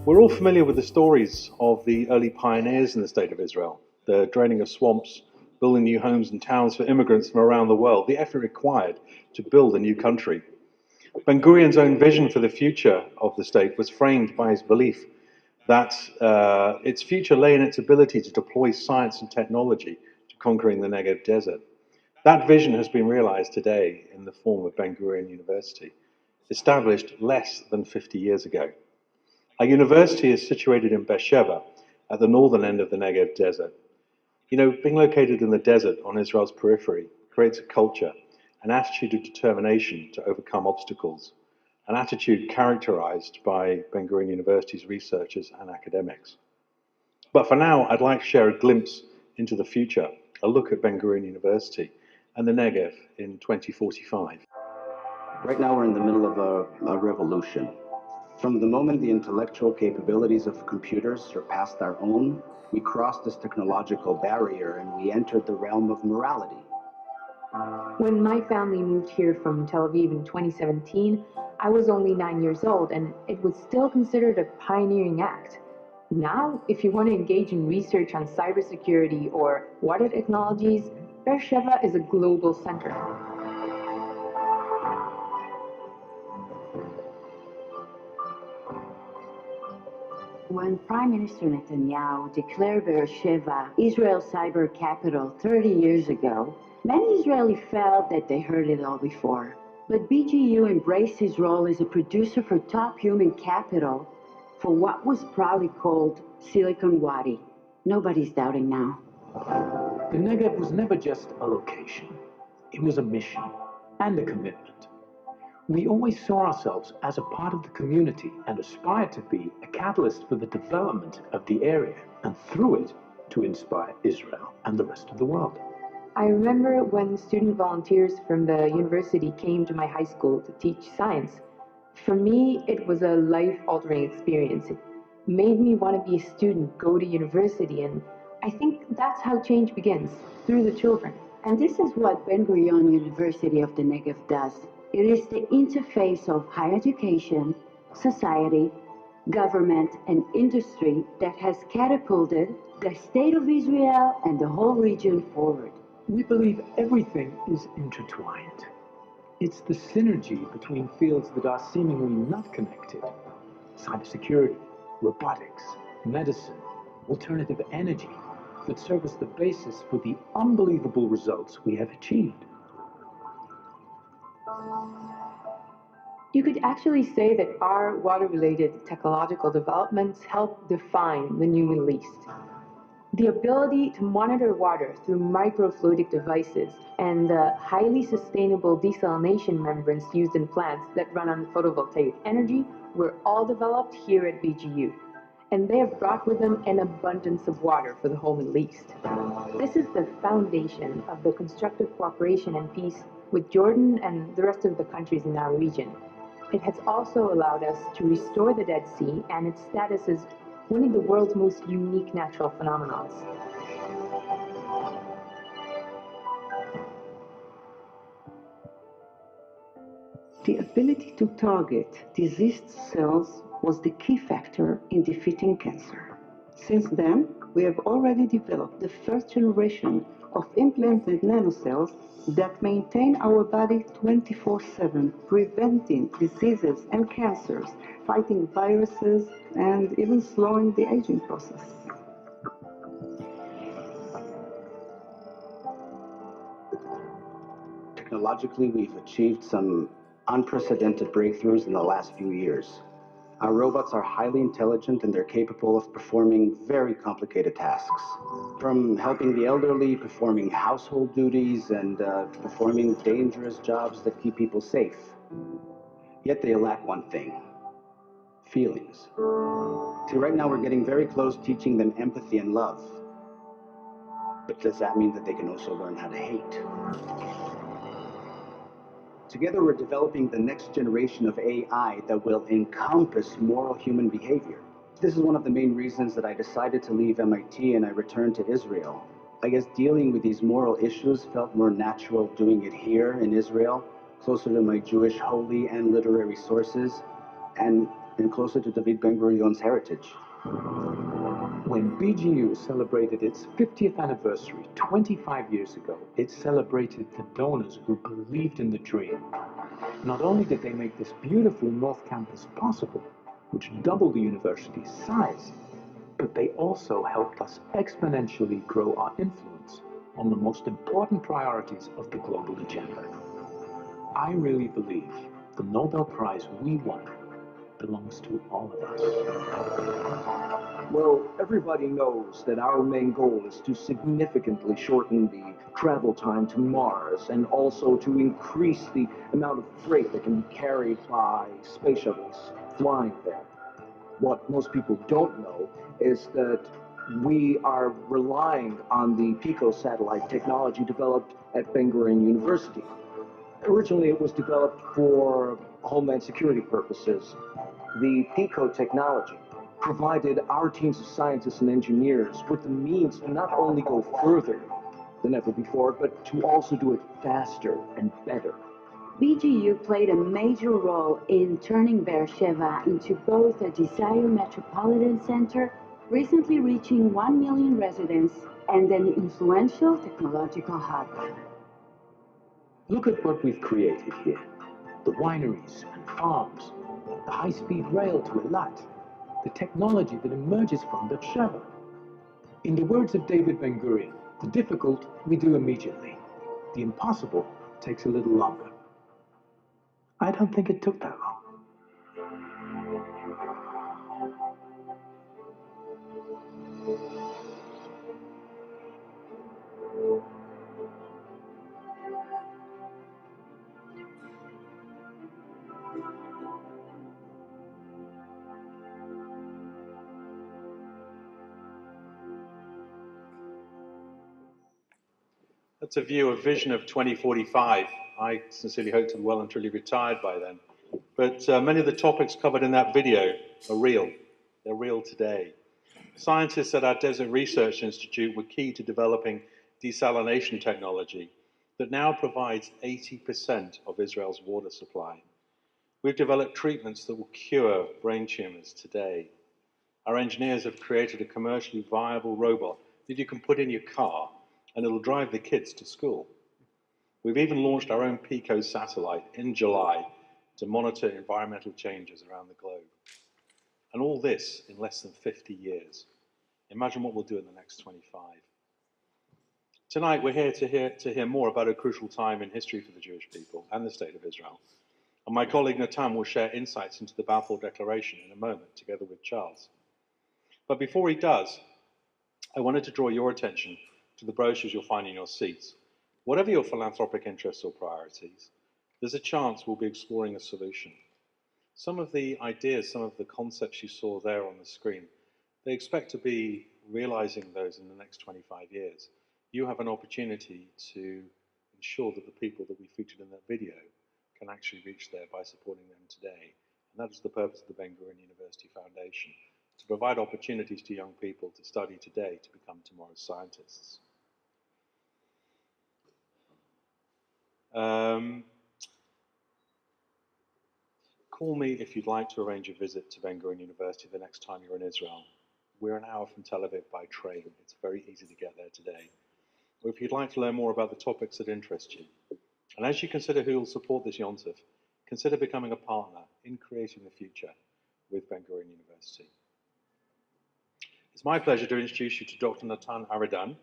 We're all familiar with the stories of the early pioneers in the State of Israel, the draining of swamps, building new homes and towns for immigrants from around the world, the effort required to build a new country. Ben-Gurion's own vision for the future of the state was framed by his belief that its future lay in its ability to deploy science and technology to conquering the Negev desert. That vision has been realized today in the form of Ben-Gurion University, established less than 50 years ago. Our university is situated in Beersheba, at the northern end of the Negev desert. You know, being located in the desert on Israel's periphery creates a culture, an attitude of determination to overcome obstacles, an attitude characterized by Ben-Gurion University's researchers and academics. But for now, I'd like to share a glimpse into the future, a look at Ben-Gurion University and the Negev in 2045. Right now, we're in the middle of a revolution. From the moment the intellectual capabilities of computers surpassed our own, we crossed this technological barrier and we entered the realm of morality. When my family moved here from Tel Aviv in 2017, I was only 9 years old, and it was still considered a pioneering act. Now, if you want to engage in research on cybersecurity or water technologies, Beersheba is a global center. When Prime Minister Netanyahu declared Beersheba Israel's cyber capital 30 years ago, many Israelis felt that they heard it all before. But BGU embraced his role as a producer for top human capital for what was proudly called Silicon Wadi. Nobody's doubting now. The Negev was never just a location. It was a mission and a commitment. We always saw ourselves as a part of the community and aspired to be a catalyst for the development of the area and through it to inspire Israel and the rest of the world. I remember when student volunteers from the university came to my high school to teach science. For me, it was a life-altering experience. It made me want to be a student, go to university, and I think that's how change begins, through the children. And this is what Ben-Gurion University of the Negev does. It is the interface of higher education, society, government, and industry that has catapulted the state of Israel and the whole region forward. We believe everything is intertwined. It's the synergy between fields that are seemingly not connected. Cybersecurity, robotics, medicine, alternative energy that serve as the basis for the unbelievable results we have achieved. You could actually say that our water-related technological developments help define the new Middle East. The ability to monitor water through microfluidic devices and the highly sustainable desalination membranes used in plants that run on photovoltaic energy were all developed here at BGU. And they have brought with them an abundance of water for the whole Middle East. This is the foundation of the constructive cooperation and peace with Jordan and the rest of the countries in our region. It has also allowed us to restore the Dead Sea and its status as one of the world's most unique natural phenomena. The ability to target diseased cells was the key factor in defeating cancer. Since then, we have already developed the first generation of implanted nanocells that maintain our body 24/7, preventing diseases and cancers, fighting viruses, and even slowing the aging process. Technologically, we've achieved some unprecedented breakthroughs in the last few years. Our robots are highly intelligent and they're capable of performing very complicated tasks. From helping the elderly, performing household duties, and performing dangerous jobs that keep people safe. Yet they lack one thing: feelings. See, right now we're getting very close teaching them empathy and love. But does that mean that they can also learn how to hate? Together, we're developing the next generation of AI that will encompass moral human behavior. This is one of the main reasons that I decided to leave MIT and I returned to Israel. I guess dealing with these moral issues felt more natural doing it here in Israel, closer to my Jewish holy and literary sources. And and closer to David Ben-Gurion's heritage. When BGU celebrated its 50th anniversary 25 years ago, it celebrated the donors who believed in the dream. Not only did they make this beautiful North Campus possible, which doubled the university's size, but they also helped us exponentially grow our influence on the most important priorities of the global agenda. I really believe the Nobel Prize we won belongs to all of us. Well, everybody knows that our main goal is to significantly shorten the travel time to Mars and also to increase the amount of freight that can be carried by space shuttles flying there. What most people don't know is that we are relying on the PICO satellite technology developed at Ben-Gurion University. Originally, it was developed for homeland security purposes. The PICO technology provided our teams of scientists and engineers with the means to not only go further than ever before, but to also do it faster and better. BGU played a major role in turning Beersheba into both a desired metropolitan center, recently reaching 1 million residents, and an influential technological hub. Look at what we've created here. The wineries and farms, the high-speed rail to Eilat, the technology that emerges from Beersheba. In the words of David Ben-Gurion, the difficult we do immediately. The impossible takes a little longer. I don't think it took that long. That's a view, a vision of 2045. I sincerely hope to be well and truly retired by then. But many of the topics covered in that video are real. They're real today. Scientists at our Desert Research Institute were key to developing desalination technology that now provides 80% of Israel's water supply. We've developed treatments that will cure brain tumors today. Our engineers have created a commercially viable robot that you can put in your car and it'll drive the kids to school. We've even launched our own PICO satellite in July to monitor environmental changes around the globe. And all this in less than 50 years. Imagine what we'll do in the next 25. Tonight we're here to hear more about a crucial time in history for the Jewish people and the State of Israel. And my colleague Natan will share insights into the Balfour Declaration in a moment, together with Charles. But before he does, I wanted to draw your attention to the brochures you'll find in your seats. Whatever your philanthropic interests or priorities, there's a chance we'll be exploring a solution. Some of the ideas, some of the concepts you saw there on the screen, they expect to be realizing those in the next 25 years. You have an opportunity to ensure that the people that we featured in that video can actually reach there by supporting them today. And that is the purpose of the Ben-Gurion University Foundation, to provide opportunities to young people to study today to become tomorrow's scientists. Call me if you'd like to arrange a visit to Ben-Gurion University the next time you're in Israel. We're an hour from Tel Aviv by train. It's very easy to get there today. Or if you'd like to learn more about the topics that interest you. And as you consider who will support this Yontif, consider becoming a partner in creating the future with Ben-Gurion University. It's my pleasure to introduce you to Dr. Natan Aridan.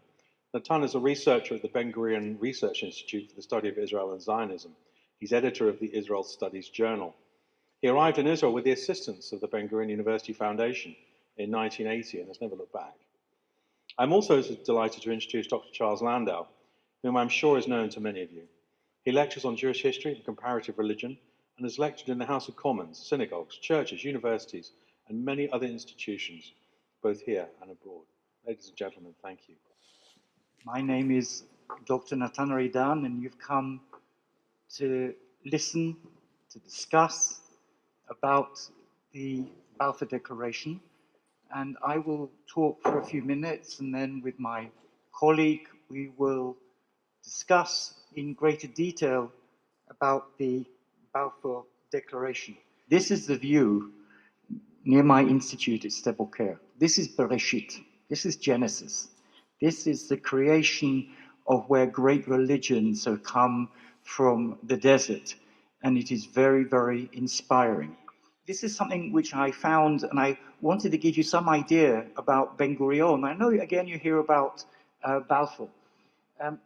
Natan is a researcher at the Ben-Gurion Research Institute for the Study of Israel and Zionism. He's editor of the Israel Studies Journal. He arrived in Israel with the assistance of the Ben-Gurion University Foundation in 1980 and has never looked back. I'm also delighted to introduce Dr. Charles Landau, whom I'm sure is known to many of you. He lectures on Jewish history and comparative religion and has lectured in the House of Commons, synagogues, churches, universities, and many other institutions, both here and abroad. Ladies and gentlemen, thank you. My name is Dr. Natan Aridan, and you've come to listen, to discuss about the Balfour Declaration. And I will talk for a few minutes, and then with my colleague, we will discuss in greater detail about the Balfour Declaration. This is the view near my institute at Sde Boker. This is Bereshit. This is Genesis. This is the creation of where great religions have come from the desert. And it is very, very inspiring. This is something which I found, and I wanted to give you some idea about Ben-Gurion. I know, again, you hear about Balfour.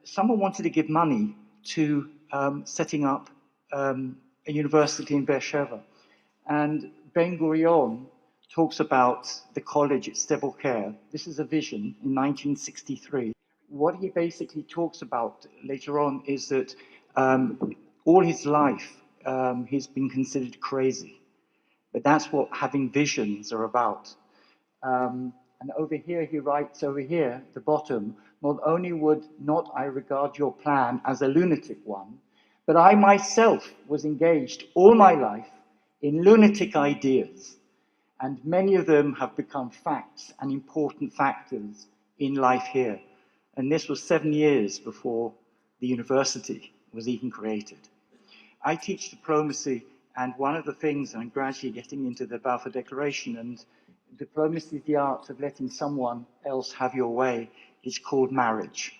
Someone wanted to give money to setting up a university in Beersheba. And Ben-Gurion talks about the college at Sde Boker. This is a vision in 1963. What he basically talks about later on is that all his life he's been considered crazy. But that's what having visions are about. And over here, he writes over here, at the bottom, not only would not I regard your plan as a lunatic one, but I myself was engaged all my life in lunatic ideas, and many of them have become facts and important factors in life here. And this was 7 years before the university was even created. I teach diplomacy, and one of the things, I'm gradually getting into the Balfour Declaration, and diplomacy is the art of letting someone else have your way. It's called marriage.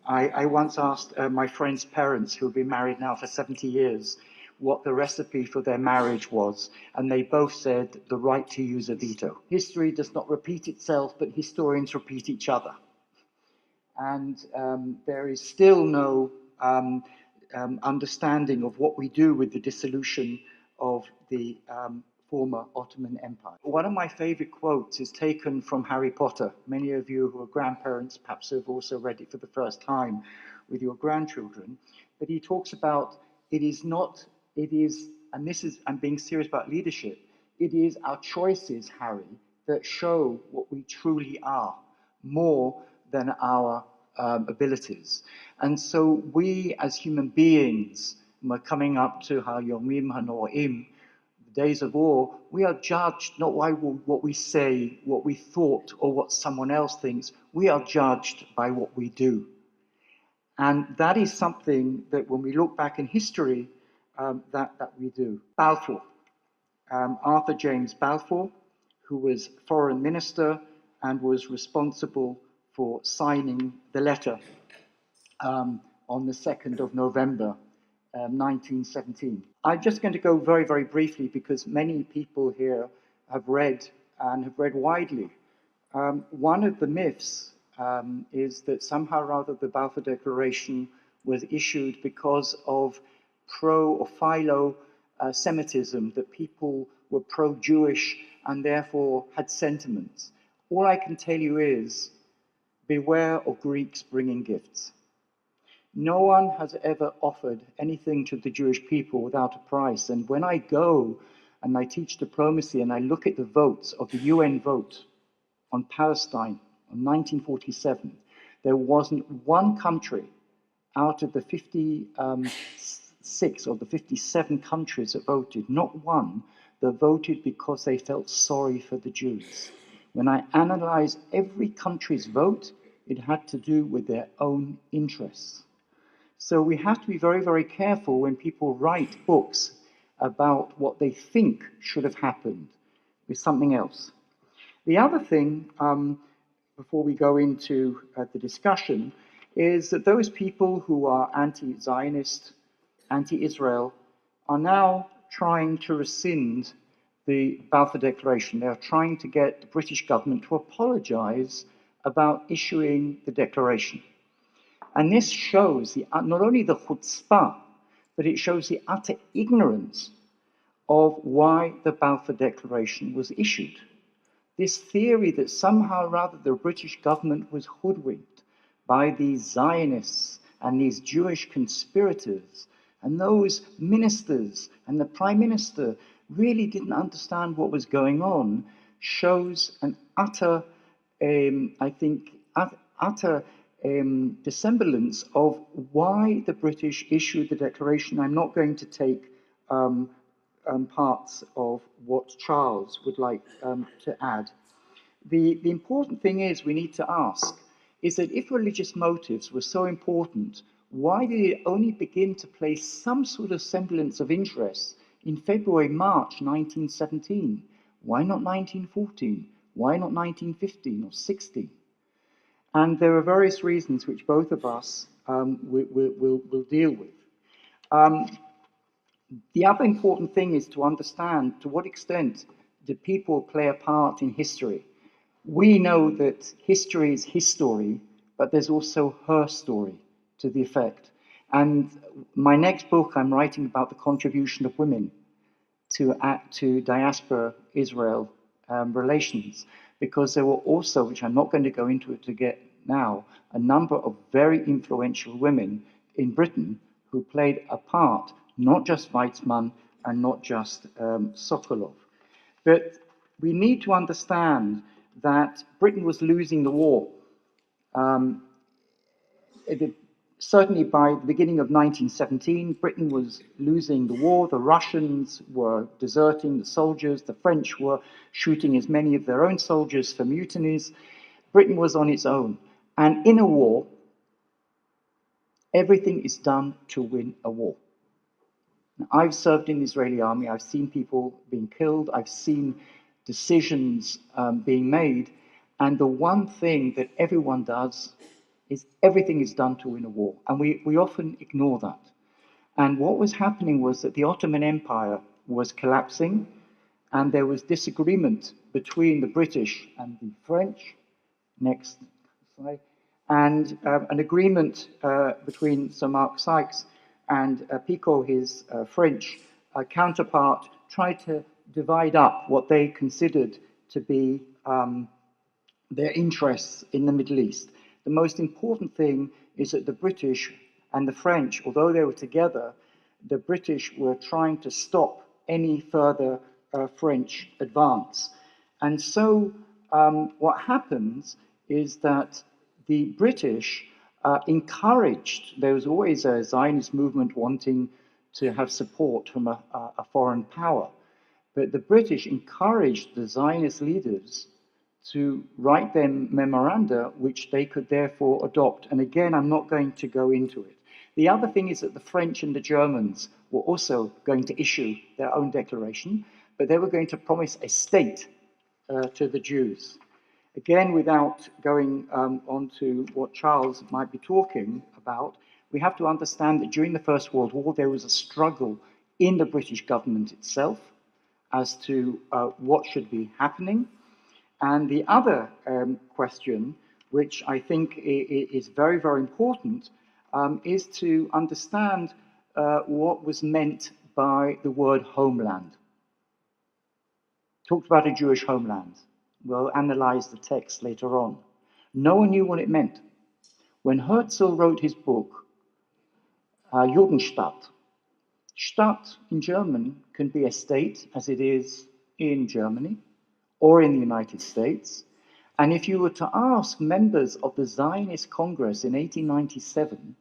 I once asked my friend's parents, who have been married now for 70 years, what the recipe for their marriage was, and they both said the right to use a veto. History does not repeat itself, but historians repeat each other. And there is still no understanding of what we do with the dissolution of the former Ottoman Empire. One of my favorite quotes is taken from Harry Potter. Many of you who are grandparents perhaps have also read it for the first time with your grandchildren. But he talks about and this is, I'm being serious about leadership, it is our choices, Harry, that show what we truly are, more than our abilities. And so we as human beings, we're coming up to HaYomim HaNoa'im, the days of war, we are judged not by what we say, what we thought, or what someone else thinks. We are judged by what we do. And that is something that when we look back in history, that we do. Balfour, Arthur James Balfour, who was foreign minister and was responsible for signing the letter on the 2nd of November, 1917. I'm just going to go very, very briefly because many people here have read and have read widely. One of the myths is that somehow or other the Balfour Declaration was issued because of pro or philo-Semitism, that people were pro-Jewish and therefore had sentiments. All I can tell you is, beware of Greeks bringing gifts. No one has ever offered anything to the Jewish people without a price. And when I go and I teach diplomacy and I look at the votes of the UN vote on Palestine in 1947, there wasn't one country out of the 56 or the 57 countries that voted, not one, that voted because they felt sorry for the Jews. When I analyze every country's vote, it had to do with their own interests. So we have to be very, very careful when people write books about what they think should have happened with something else. The other thing, before we go into the discussion, is that those people who are anti-Zionist, anti-Israel, are now trying to rescind the Balfour Declaration. They are trying to get the British government to apologize about issuing the declaration. And this shows not only the chutzpah, but it shows the utter ignorance of why the Balfour Declaration was issued. This theory that somehow or rather the British government was hoodwinked by these Zionists and these Jewish conspirators, and those ministers and the Prime Minister really didn't understand what was going on, shows an utter, dissemblance of why the British issued the declaration. I'm not going to take parts of what Charles would like to add. The important thing is we need to ask is that if religious motives were so important, why did it only begin to place some sort of semblance of interest in February, March 1917, Why not 1914? Why not 1915 or 16? And there are various reasons which both of us will deal with. The other important thing is to understand to what extent do people play a part in history. We know that history is his story, but there's also her story to the effect. And my next book, I'm writing about the contribution of women to diaspora-Israel relations, because there were also, which I'm not going to go into it to get now, a number of very influential women in Britain who played a part, not just Weizmann and not just Sokolov. But we need to understand that Britain was losing the war. Certainly by the beginning of 1917, Britain was losing the war. The Russians were deserting the soldiers. The French were shooting as many of their own soldiers for mutinies. Britain was on its own. And in a war, everything is done to win a war. Now, I've served in the Israeli army. I've seen people being killed. I've seen decisions being made. And the one thing that everyone does is everything is done to win a war. And we often ignore that. And what was happening was that the Ottoman Empire was collapsing, and there was disagreement between the British and the French. Next slide. And an agreement between Sir Mark Sykes and Picot, his French counterpart, tried to divide up what they considered to be their interests in the Middle East. The most important thing is that the British and the French, although they were together, the British were trying to stop any further French advance. And so what happens is that the British encouraged, there was always a Zionist movement wanting to have support from a foreign power, but the British encouraged the Zionist leaders to write them memoranda which they could therefore adopt. And again, I'm not going to go into it. The other thing is that the French and the Germans were also going to issue their own declaration, but they were going to promise a state to the Jews. Again, without going on to what Charles might be talking about, we have to understand that during the First World War, there was a struggle in the British government itself as to what should be happening. And the other question, which I think is very, very important, is to understand what was meant by the word homeland. Talked about a Jewish homeland. We'll analyze the text later on. No one knew what it meant. When Herzl wrote his book, Judenstadt, Stadt in German can be a state, as it is in Germany, or in the United States. And if you were to ask members of the Zionist Congress in 1897,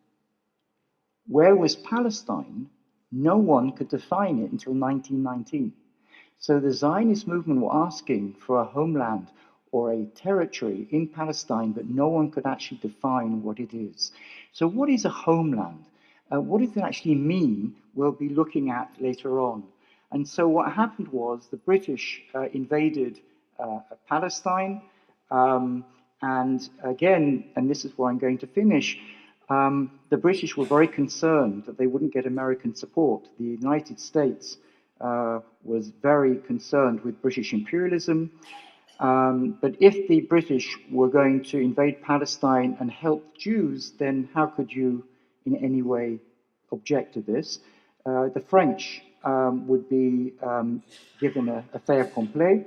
where was Palestine? No one could define it until 1919. So the Zionist movement were asking for a homeland or a territory in Palestine, but no one could actually define what it is. So what is a homeland? What does it actually mean? We'll be looking at later on. And so what happened was the British invaded Palestine, and again, and this is where I'm going to finish, the British were very concerned that they wouldn't get American support. The United States was very concerned with British imperialism, but if the British were going to invade Palestine and help Jews, then how could you in any way object to this? The French would be given a fait accompli.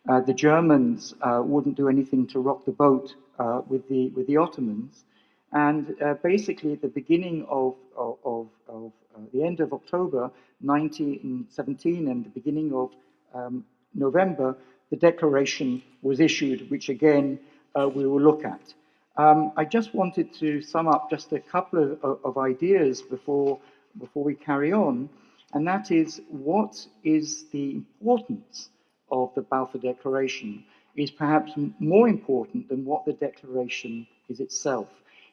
The Germans wouldn't do anything to rock the boat with the Ottomans. And basically, at the beginning of the end of October 1917 and the beginning of November, the declaration was issued, which again we will look at. I just wanted to sum up just a couple of ideas before we carry on, and that is what is the importance of the Balfour Declaration is perhaps more important than what the declaration is itself.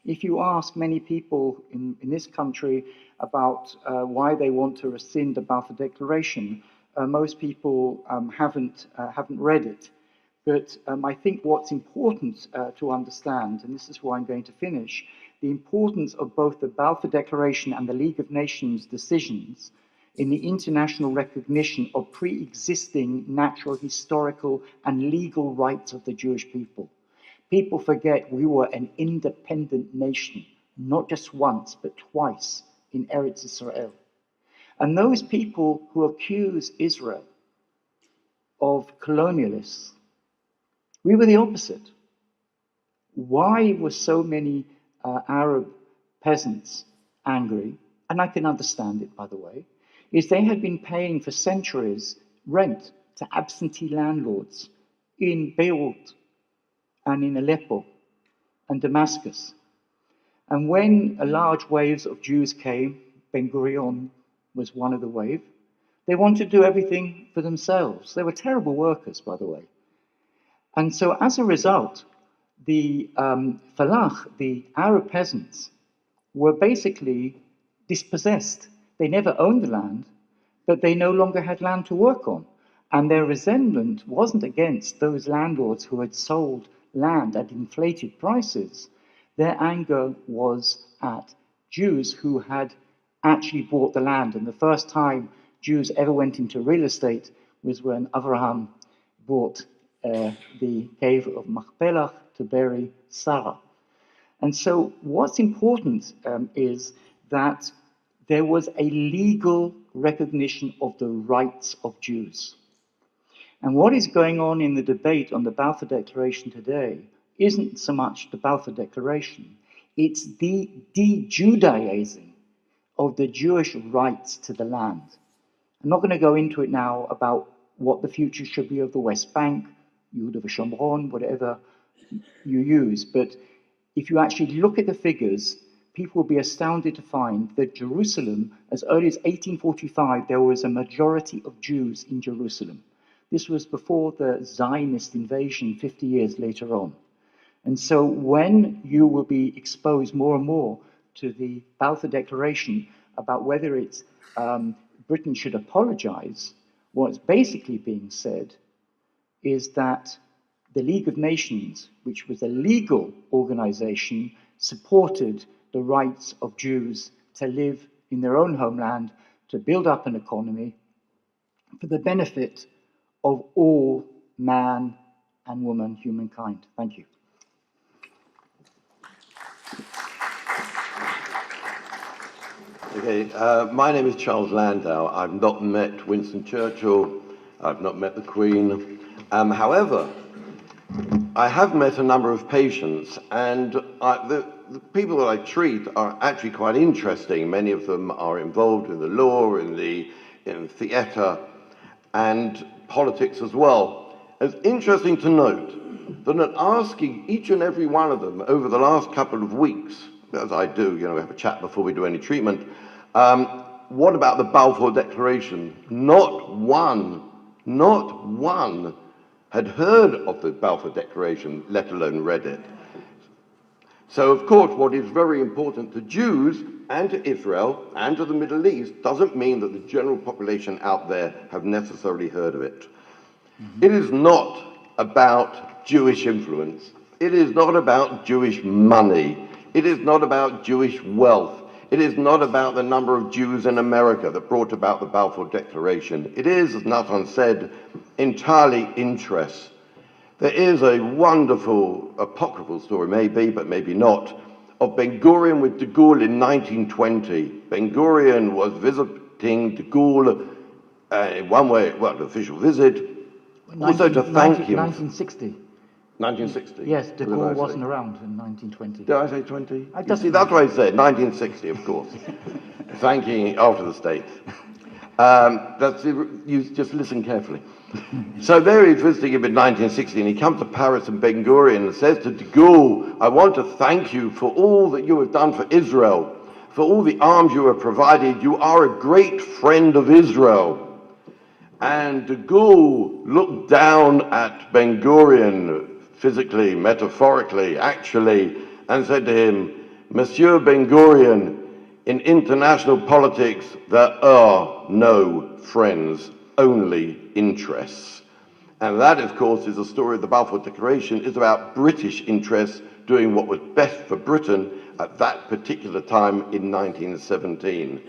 If you ask many people in this country about why they want to rescind the Balfour Declaration, most people haven't read it. But I think what's important to understand, and this is where I'm going to finish, the importance of both the Balfour Declaration and the League of Nations decisions in the international recognition of pre-existing natural, historical, and legal rights of the Jewish people. People forget we were an independent nation, not just once, but twice in Eretz Israel. And those people who accuse Israel of colonialists, we were the opposite. Why were so many Arab peasants angry? And I can understand it, by the way, is they had been paying for centuries rent to absentee landlords in Beirut and in Aleppo and Damascus. And when a large waves of Jews came, Ben-Gurion was one of the wave, they wanted to do everything for themselves. They were terrible workers, by the way. And so as a result, the Falach, the Arab peasants, were basically dispossessed. They never owned the land, but they no longer had land to work on. And their resentment wasn't against those landlords who had sold land at inflated prices. Their anger was at Jews who had actually bought the land. And the first time Jews ever went into real estate was when Abraham bought the cave of Machpelah to bury Sarah. And so what's important is that there was a legal recognition of the rights of Jews. And what is going on in the debate on the Balfour Declaration today isn't so much the Balfour Declaration, it's the de-Judaizing of the Jewish rights to the land. I'm not going to go into it now about what the future should be of the West Bank, Yehuda v'Shomron, whatever you use, but if you actually look at the figures, people will be astounded to find that Jerusalem, as early as 1845, there was a majority of Jews in Jerusalem. This was before the Zionist invasion 50 years later on. And so when you will be exposed more and more to the Balfour Declaration about whether it's Britain should apologize, what's basically being said is that the League of Nations, which was a legal organization, supported the rights of Jews to live in their own homeland, to build up an economy for the benefit of all man and woman, humankind. Thank you. Okay, my name is Charles Landau. I've not met Winston Churchill. I've not met the Queen. However, I have met a number of patients, and the people that I treat are actually quite interesting. Many of them are involved in the law, in theatre, and politics as well. It's interesting to note that in asking each and every one of them over the last couple of weeks, as I do, we have a chat before we do any treatment, what about the Balfour Declaration? Not one had heard of the Balfour Declaration, let alone read it. So, of course, what is very important to Jews and to Israel and to the Middle East doesn't mean that the general population out there have necessarily heard of it. It is not about Jewish influence. It is not about Jewish money. It is not about Jewish wealth. It is not about the number of Jews in America that brought about the Balfour Declaration. It is, as Nathan said, entirely interest. There is a wonderful apocryphal story, maybe, but maybe not, of Ben-Gurion with de Gaulle in 1920. Ben-Gurion was visiting de Gaulle in one way, well, an official visit, also to thank him. 1960. 1960? Yes, de Gaulle wasn't around in 1920. Did I say 20? See, that's what I said, 1960, of course. Thanking after the States. You just listen carefully. So there he's visiting him in 1960, and he comes to Paris, and Ben-Gurion says to de Gaulle, I want to thank you for all that you have done for Israel, for all the arms you have provided. You are a great friend of Israel. And de Gaulle looked down at Ben-Gurion, physically, metaphorically, actually, and said to him, Monsieur Ben-Gurion, in international politics, there are no friends. only interests. And that, of course, is the story of the Balfour Declaration, is about British interests doing what was best for Britain at that particular time in 1917.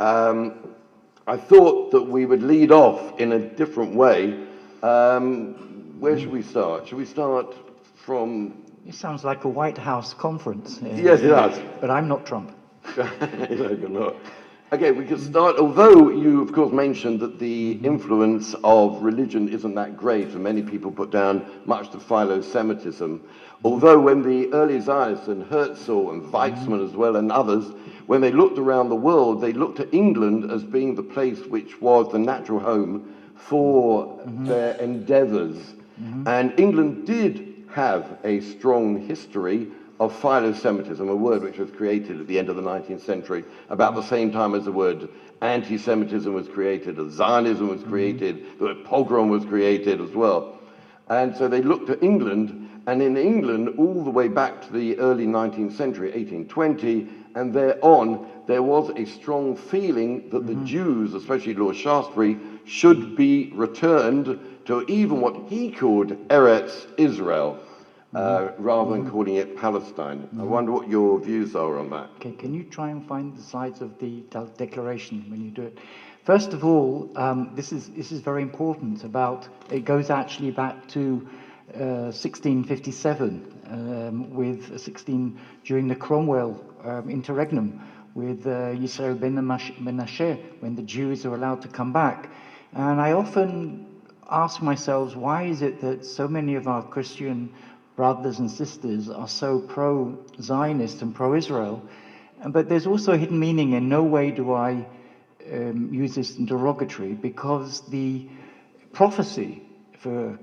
I thought that we would lead off in a different way. Where should we start? Should we start from... It sounds like a White House conference. Yes, it does. But I'm not Trump. No, you're not. Okay, we can start, although you, of course, mentioned that the influence of religion isn't that great, and many people put down much to philo-Semitism, although when the early Zionists, and Herzl and Weizmann as well, and others, when they looked around the world, they looked at England as being the place which was the natural home for their endeavours. And England did have a strong history of philo-Semitism, a word which was created at the end of the 19th century, about the same time as the word anti-Semitism was created, as Zionism was created, the word pogrom was created as well. And so they looked at England, and in England, all the way back to the early 19th century, 1820, and thereon, there was a strong feeling that the Jews, especially Lord Shaftesbury, should be returned to even what he called Eretz Israel, rather than calling it Palestine. I wonder what your views are on that. Okay, can you try and find the slides of the declaration when you do it? First of all, this is very important. It goes actually back to 1657 during the Cromwell interregnum with Yisrael ben Menashe, when the Jews are allowed to come back. And I often ask myself, why is it that so many of our Christian brothers and sisters are so pro-Zionist and pro-Israel? But there's also a hidden meaning. In no way do I use this in derogatory, because the prophecy for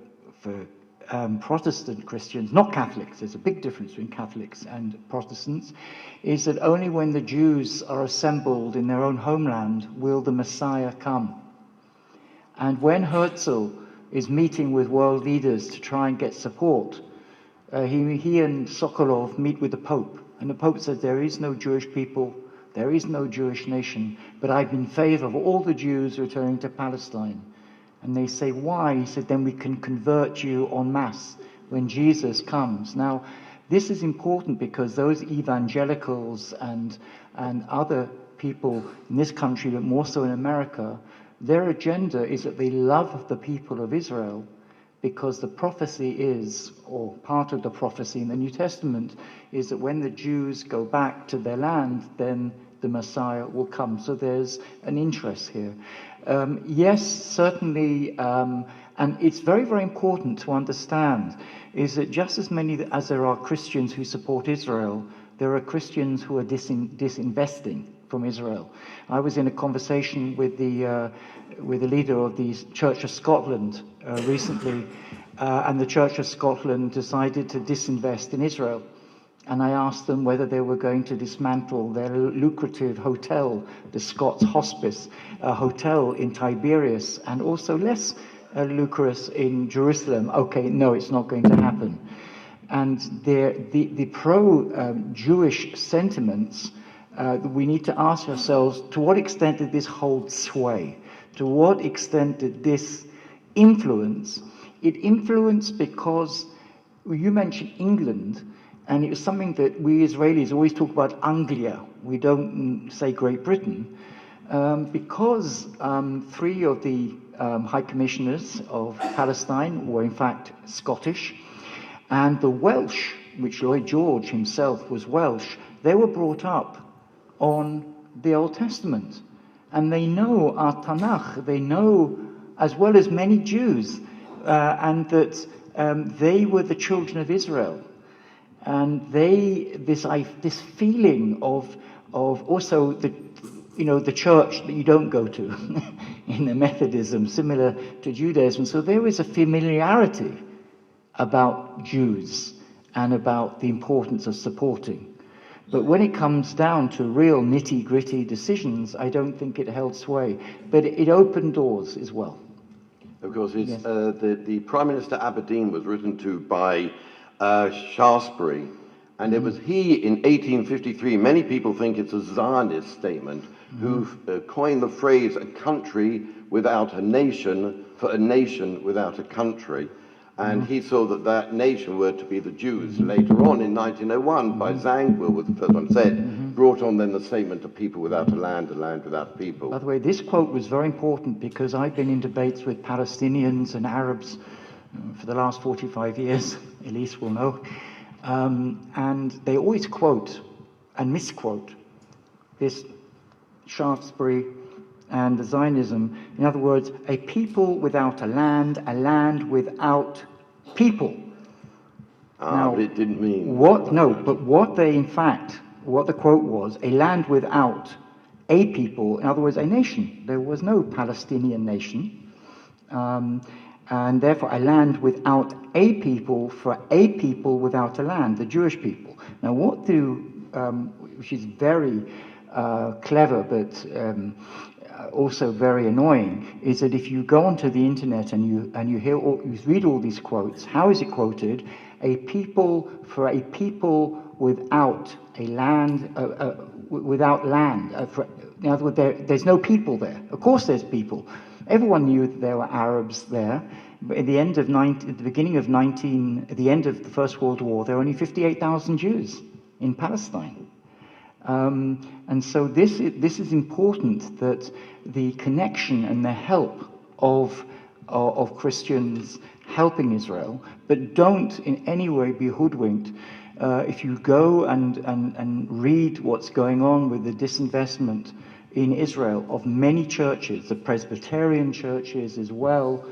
Protestant Christians, not Catholics, there's a big difference between Catholics and Protestants, is that only when the Jews are assembled in their own homeland will the Messiah come. And when Herzl is meeting with world leaders to try and get support, he and Sokolov meet with the Pope, and the Pope says there is no Jewish people, there is no Jewish nation, but I'm in favor of all the Jews returning to Palestine. And they say, why? He said, then we can convert you en masse when Jesus comes. Now, this is important because those evangelicals and other people in this country, but more so in America, their agenda is that they love the people of Israel, because the prophecy is, or part of the prophecy in the New Testament, is that when the Jews go back to their land, then the Messiah will come. So there's an interest here. Yes, certainly, and it's very, very important to understand, is that just as many as there are Christians who support Israel, there are Christians who are disinvesting from Israel. I was in a conversation with the leader of the Church of Scotland recently, and the Church of Scotland decided to disinvest in Israel. And I asked them whether they were going to dismantle their lucrative hotel, the Scots Hospice Hotel in Tiberias, and also less lucrative in Jerusalem. Okay, no, it's not going to happen. And the pro-Jewish sentiments, we need to ask ourselves, to what extent did this hold sway? To what extent did this influence? It influenced because you mentioned England, and it was something that we Israelis always talk about Anglia. We don't say Great Britain, because 3 of the High Commissioners of Palestine were in fact Scottish, and the Welsh, which Lloyd George himself was Welsh, they were brought up on the Old Testament. And they know our Tanakh, they know as well as many Jews, and that they were the children of Israel. And this feeling of also the church that you don't go to in the Methodism, similar to Judaism. So there is a familiarity about Jews and about the importance of supporting. But when it comes down to real nitty-gritty decisions, I don't think it held sway. But it opened doors as well. Of course, it's, the Prime Minister Aberdeen was written to by Shaftesbury, And it was he in 1853, many people think it's a Zionist statement, who coined the phrase a country without a nation for a nation without a country. And he saw that that nation were to be the Jews. Later on in 1901, by Zangwill was the first one said, brought on then the statement of people without a land without people. By the way, this quote was very important because I've been in debates with Palestinians and Arabs for the last 45 years, Elise will know. And they always quote and misquote this Shaftesbury and the Zionism. In other words, a people without a land without people. Now, but it didn't mean... what they, in fact, what the quote was, a land without a people, in other words, a nation. There was no Palestinian nation. And therefore a land without a people for a people without a land, the Jewish people. Now what which is very clever but also very annoying, is that if you go onto the internet and you read all these quotes, how is it quoted? A people for a people without a land, without land. In other words, there's no people there. Of course there's people. Everyone knew that there were Arabs there. But at the end of the end of the First World War, there were only 58,000 Jews in Palestine. And so this is important, that the connection and the help of Christians helping Israel, but don't in any way be hoodwinked. If you go and read what's going on with the disinvestment in Israel of many churches, the Presbyterian churches as well,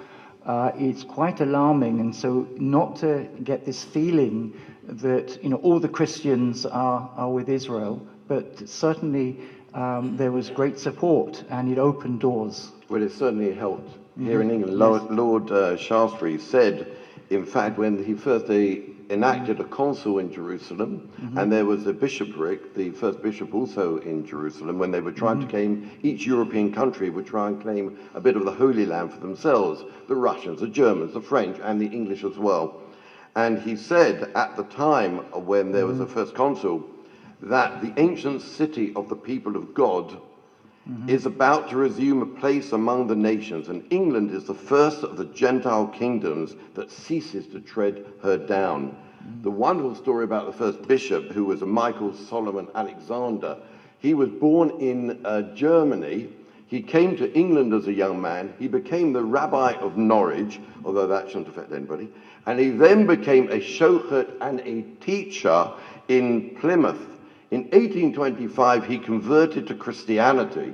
it's quite alarming. And so not to get this feeling that all the Christians are with Israel, but certainly there was great support and it opened doors. Well, it certainly helped. Here in England, Lord Shaftesbury said, in fact, when he first enacted a consul in Jerusalem, and there was a bishopric, the first bishop also in Jerusalem, when they were trying to claim, each European country would try and claim a bit of the Holy Land for themselves, the Russians, the Germans, the French, and the English as well. And he said at the time when there was a first consul, that the ancient city of the people of God is about to resume a place among the nations, and England is the first of the Gentile kingdoms that ceases to tread her down. The wonderful story about the first bishop, who was a Michael Solomon Alexander, he was born in Germany. He came to England as a young man. He became the rabbi of Norwich, although that shouldn't affect anybody. And he then became a shochet and a teacher in Plymouth. In 1825, he converted to Christianity,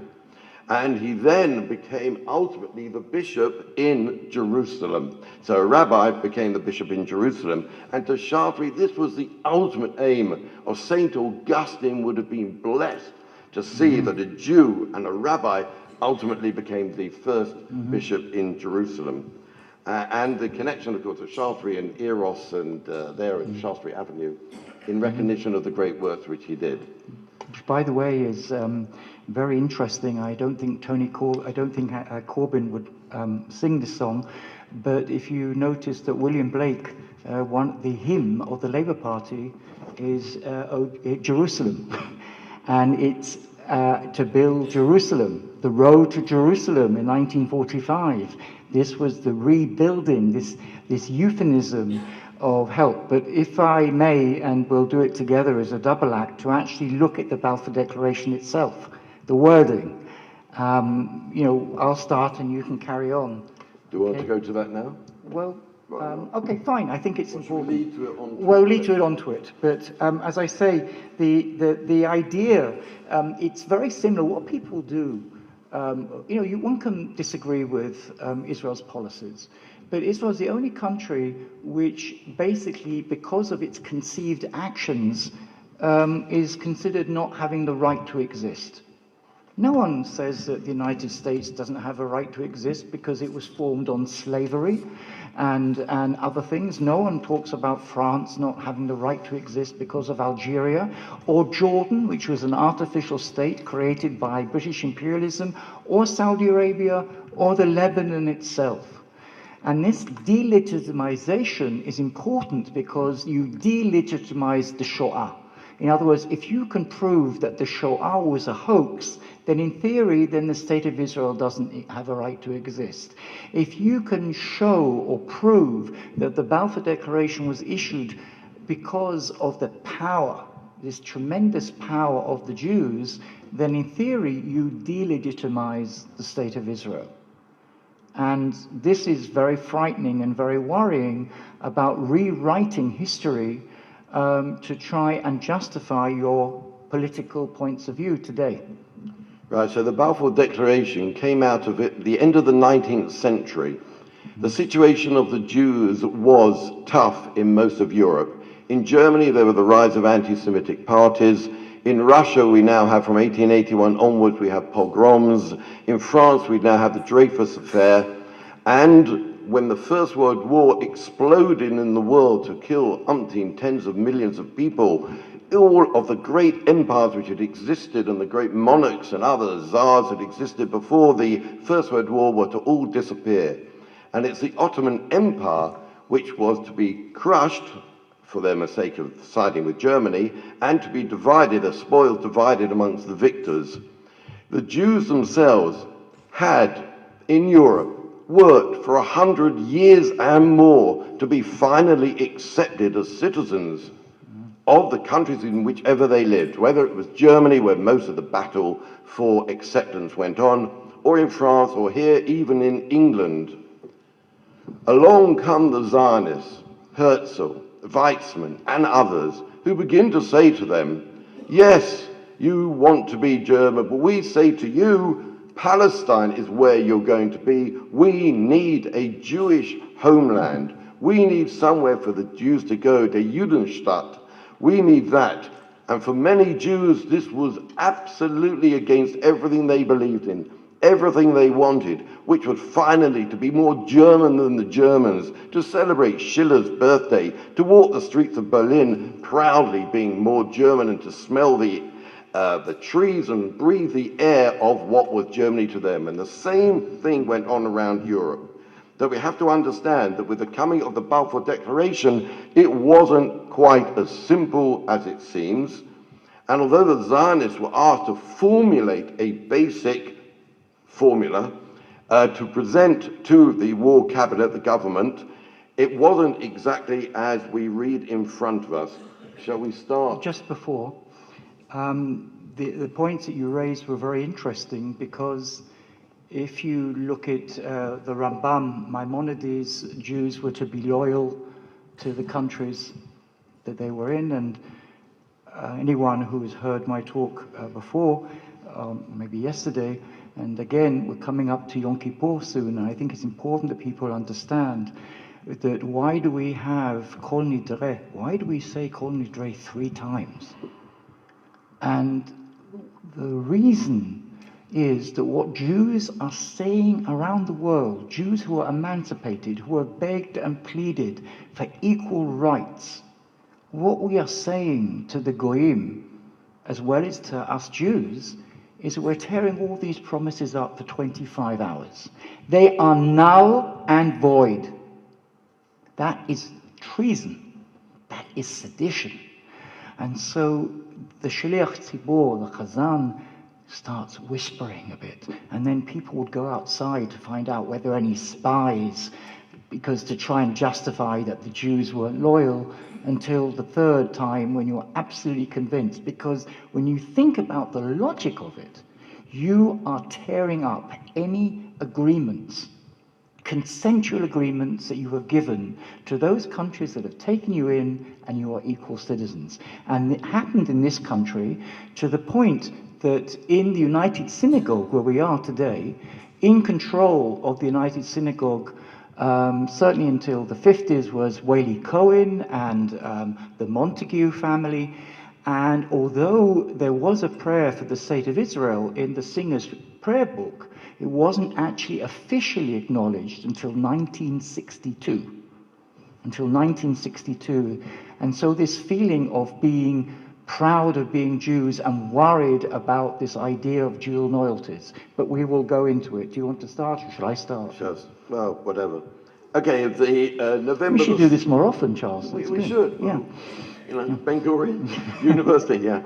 and he then became ultimately the bishop in Jerusalem. So a rabbi became the bishop in Jerusalem, and to Shaftesbury, this was the ultimate aim of St. Augustine. Would have been blessed to see that a Jew and a rabbi ultimately became the first bishop in Jerusalem. And the connection, of course, of Shaftesbury and Eros and there at Shaftesbury Avenue, in recognition of the great works which he did. Which, by the way, is very interesting. I don't think Corbyn would sing this song, but if you notice that William Blake, the hymn of the Labour Party is Jerusalem, and it's to build Jerusalem, the road to Jerusalem in 1945. This was the rebuilding, this euphemism of help. But if I may, and we'll do it together as a double act, to actually look at the Balfour Declaration itself, the wording. I'll start and you can carry on. Do you want to go to that now? Well, okay, fine. I think it's important. Lead to it onto we'll lead to it onto it. But as I say, the idea, it's very similar. What people do, one can disagree with Israel's policies, but Israel is the only country which basically, because of its conceived actions, is considered not having the right to exist. No one says that the United States doesn't have a right to exist because it was formed on slavery and other things. No one talks about France not having the right to exist because of Algeria, or Jordan, which was an artificial state created by British imperialism, or Saudi Arabia, or the Lebanon itself. And this delegitimization is important because you delegitimize the Shoah. In other words, if you can prove that the Shoah was a hoax, then in theory, then the state of Israel doesn't have a right to exist. If you can show or prove that the Balfour Declaration was issued because of the power, this tremendous power of the Jews, then in theory, you delegitimize the state of Israel. And this is very frightening and very worrying about rewriting history to try and justify your political points of view today. Right, so the Balfour Declaration came out of it the end of the 19th century. The situation of the Jews was tough in most of Europe. In Germany, there were the rise of anti-Semitic parties. In Russia, we now have, from 1881 onwards, we have pogroms. In France, we now have the Dreyfus Affair. And when the First World War exploded in the world to kill umpteen tens of millions of people, all of the great empires which had existed and the great monarchs and other czars that existed before the First World War were to all disappear. And it's the Ottoman Empire which was to be crushed for their sake of siding with Germany, and to be divided, the spoils divided amongst the victors. The Jews themselves had, in Europe, worked for 100 years and more to be finally accepted as citizens of the countries in whichever they lived, whether it was Germany, where most of the battle for acceptance went on, or in France, or here, even in England. Along come the Zionists, Herzl, Weizmann, and others, who begin to say to them, yes, you want to be German, but we say to you, Palestine is where you're going to be. We need a Jewish homeland. We need somewhere for the Jews to go, der Judenstadt. We need that. And for many Jews, this was absolutely against everything they believed in, everything they wanted, which was finally to be more German than the Germans, to celebrate Schiller's birthday, to walk the streets of Berlin proudly being more German, and to smell the trees and breathe the air of what was Germany to them. And the same thing went on around Europe. That we have to understand that with the coming of the Balfour Declaration, it wasn't quite as simple as it seems. And although the Zionists were asked to formulate a basic formula to present to the war cabinet, the government, it wasn't exactly as we read in front of us. Shall we start? Just before, the points that you raised were very interesting, because if you look at the Rambam, Maimonides, Jews were to be loyal to the countries that they were in, and anyone who has heard my talk before, maybe yesterday, and again, we're coming up to Yom Kippur soon, and I think it's important that people understand that why do we have Kol Nidre? Why do we say Kol Nidre 3 times? And the reason is that what Jews are saying around the world, Jews who are emancipated, who have begged and pleaded for equal rights, what we are saying to the Goyim, as well as to us Jews, is that we're tearing all these promises up for 25 hours. They are null and void. That is treason. That is sedition. And so the Shliach Tzibor, the Chazan, starts whispering a bit, and then people would go outside to find out whether there are any spies, because to try and justify that the Jews weren't loyal, until the third time when you're absolutely convinced. Because when you think about the logic of it, you are tearing up any agreements, consensual agreements that you have given to those countries that have taken you in, and you are equal citizens. And it happened in this country to the point that in the United Synagogue, where we are today, in control of the United Synagogue, certainly until the 50s, was Whaley Cohen and the Montagu family. And although there was a prayer for the state of Israel in the Singer's prayer book, it wasn't actually officially acknowledged until 1962. Until 1962. And so this feeling of being proud of being Jews and worried about this idea of dual loyalties. But we will go into it. Do you want to start, or should I start? Well, whatever. Okay, the November... We should do this more often, Charles. We should. Yeah. You know, Ben-Gurion University, yeah.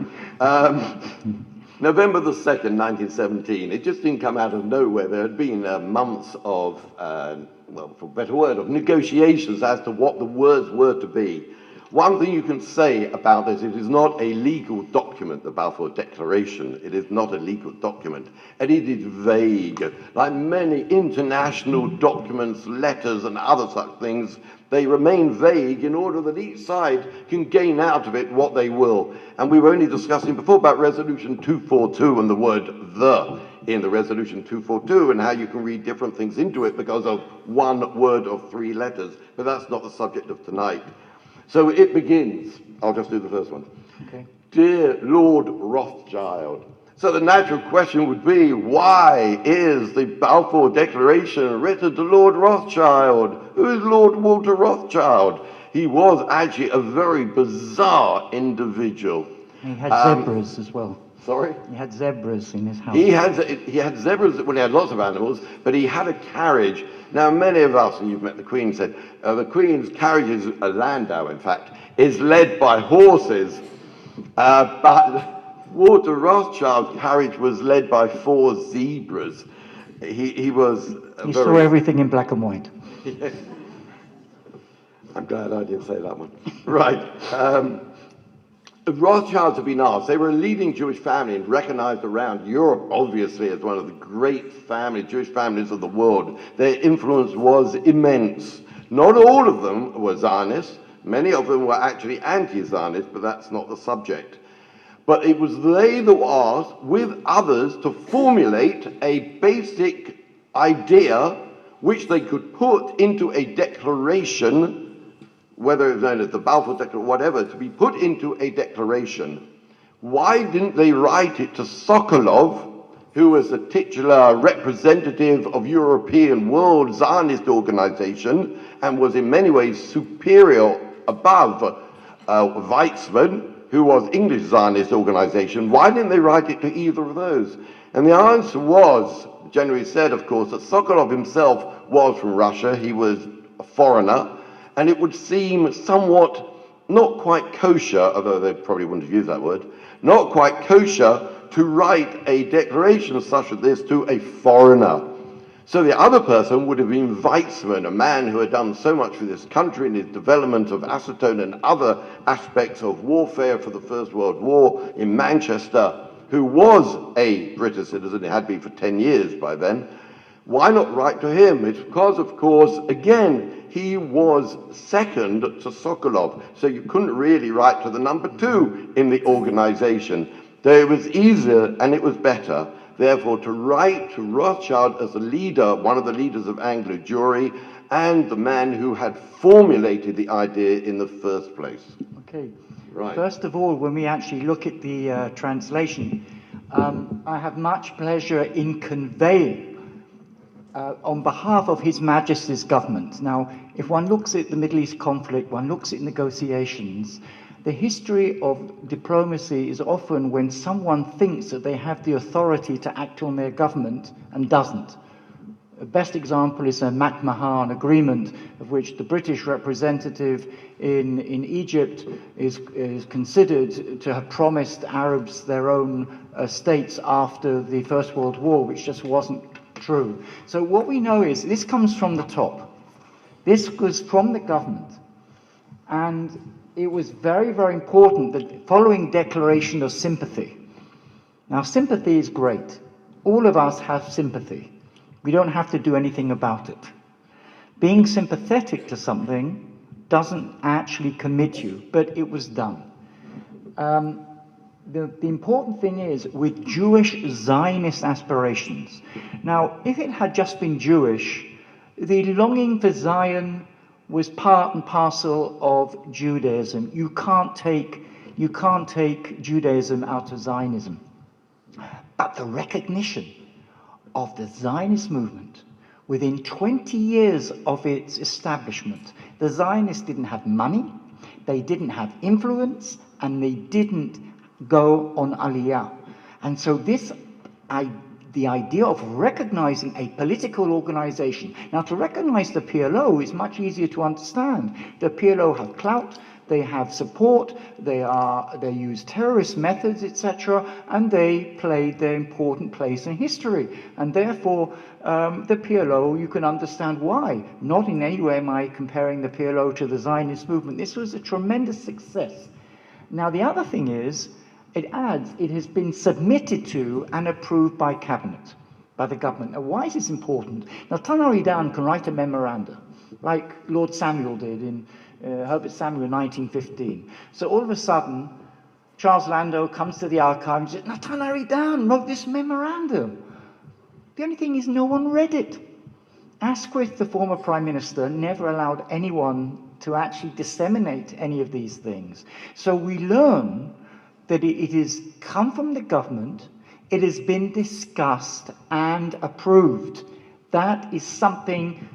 November the 2nd, 1917. It just didn't come out of nowhere. There had been months of, well, for a better word, of negotiations as to what the words were to be. One thing you can say about this, it is not a legal document, the Balfour Declaration. It is not a legal document. And it is vague. Like many international documents, letters, and other such things, they remain vague in order that each side can gain out of it what they will. And we were only discussing before about Resolution 242 and the word "the" in the Resolution 242 and how you can read different things into it because of one word of 3 letters. But that's not the subject of tonight. So it begins. I'll just do the first one. Okay. Dear Lord Rothschild. So the natural question would be, why is the Balfour Declaration written to Lord Rothschild? Who is Lord Walter Rothschild? He was actually a very bizarre individual. He had zebras as well. Sorry? He had zebras in his house. He had zebras, well, he had lots of animals, but he had a carriage. Now, many of us, and you've met the Queen, said the Queen's carriage is a landau, in fact, is led by horses, but Walter Rothschild's carriage was led by 4 zebras. He was He saw everything in black and white. Yes. I'm glad I didn't say that one. Right. Rothschilds have been asked. They were a leading Jewish family and recognized around Europe, obviously, as one of the great Jewish families of the world. Their influence was immense. Not all of them were Zionists. Many of them were actually anti-Zionist, but that's not the subject. But it was they that were asked, with others, to formulate a basic idea which they could put into a declaration, whether it's known as the Balfour Declaration or whatever, to be put into a declaration. Why didn't they write it to Sokolov, who was the titular representative of European World Zionist Organization and was in many ways superior above Weizmann, who was English Zionist Organization? Why didn't they write it to either of those? And the answer was, generally said, of course, that Sokolov himself was from Russia. He was a foreigner. And it would seem somewhat not quite kosher, although they probably wouldn't have used that word, not quite kosher to write a declaration such as this to a foreigner. So the other person would have been Weizmann, a man who had done so much for this country in his development of acetone and other aspects of warfare for the First World War in Manchester, who was a British citizen. He had been for 10 years by then. Why not write to him? It's because, of course, again, he was second to Sokolov, so you couldn't really write to the number 2 in the organization. So it was easier and it was better, therefore, to write to Rothschild as a leader, one of the leaders of Anglo Jewry, and the man who had formulated the idea in the first place. Okay. Right. First of all, when we actually look at the translation, I have much pleasure in conveying on behalf of His Majesty's government. Now, if one looks at the Middle East conflict, one looks at negotiations, the history of diplomacy is often when someone thinks that they have the authority to act on their government and doesn't. The best example is a McMahon agreement, of which the British representative in Egypt is considered to have promised Arabs their own states after the First World War, which just wasn't true. So what we know is this comes from the top. This was from the government. And it was very, very important that following declaration of sympathy. Now, sympathy is great. All of us have sympathy. We don't have to do anything about it. Being sympathetic to something doesn't actually commit you, but it was done. The important thing is with Jewish Zionist aspirations. Now, if it had just been Jewish, the longing for Zion was part and parcel of Judaism. You can't take Judaism out of Zionism. But the recognition of the Zionist movement within 20 years of its establishment, the Zionists didn't have money, they didn't have influence, and they didn't go on Aliyah. And so this the idea of recognizing a political organization. Now, to recognize the PLO is much easier to understand. The PLO have clout, they have support, they use terrorist methods, etc., and they played their important place in history. And therefore, the PLO, you can understand why. Not in any way am I comparing the PLO to the Zionist movement. This was a tremendous success. Now, the other thing is, it adds, it has been submitted to and approved by cabinet, by the government. Now, why is this important? Now, Tanari Dan can write a memoranda, like Lord Samuel did in Herbert Samuel in 1915. So all of a sudden, Charles Landau comes to the archive and says, Tanari Dan wrote this memorandum. The only thing is no one read it. Asquith, the former prime minister, never allowed anyone to actually disseminate any of these things. So we learn that it has come from the government, it has been discussed and approved. That is something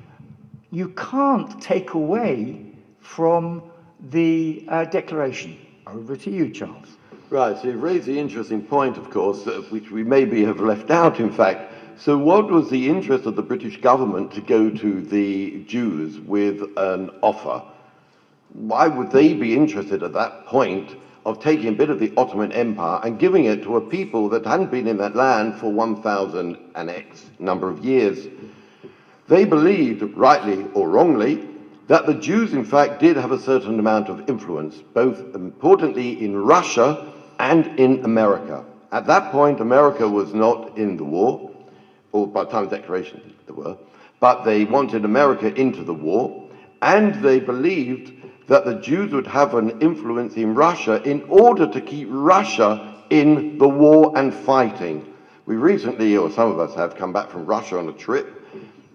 you can't take away from the declaration. Over to you, Charles. Right, so you've raised the interesting point, of course, which we maybe have left out, in fact. So what was the interest of the British government to go to the Jews with an offer? Why would they be interested at that point of taking a bit of the Ottoman Empire and giving it to a people that hadn't been in that land for 1,000 and X number of years? They believed, rightly or wrongly, that the Jews, in fact, did have a certain amount of influence, both importantly in Russia and in America. At that point, America was not in the war, or by the time of the declaration they were, but they wanted America into the war, and they believed that the Jews would have an influence in Russia in order to keep Russia in the war and fighting. We recently, or some of us have, come back from Russia on a trip,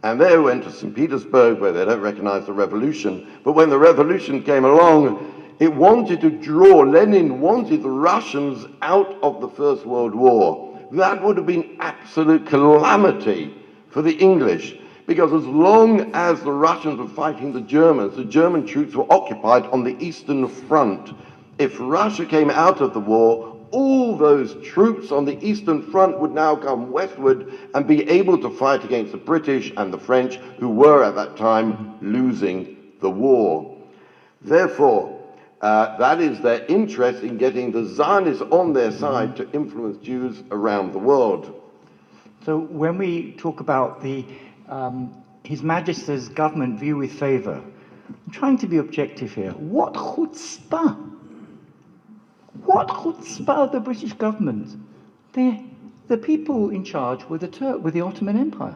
and they went to St. Petersburg, where they don't recognize the revolution. But when the revolution came along, it wanted to draw, Lenin wanted the Russians out of the First World War. That would have been absolute calamity for the English, because as long as the Russians were fighting the German troops were occupied on the Eastern Front. If Russia came out of the war, all those troops on the Eastern Front would now come westward and be able to fight against the British and the French, who were at that time losing the war. Therefore, that is their interest in getting the Zionists on their side to influence Jews around the world. So when we talk about the His Majesty's government view with favour, I'm trying to be objective here. What chutzpah? What chutzpah of the British government? The people in charge were the Ottoman Empire.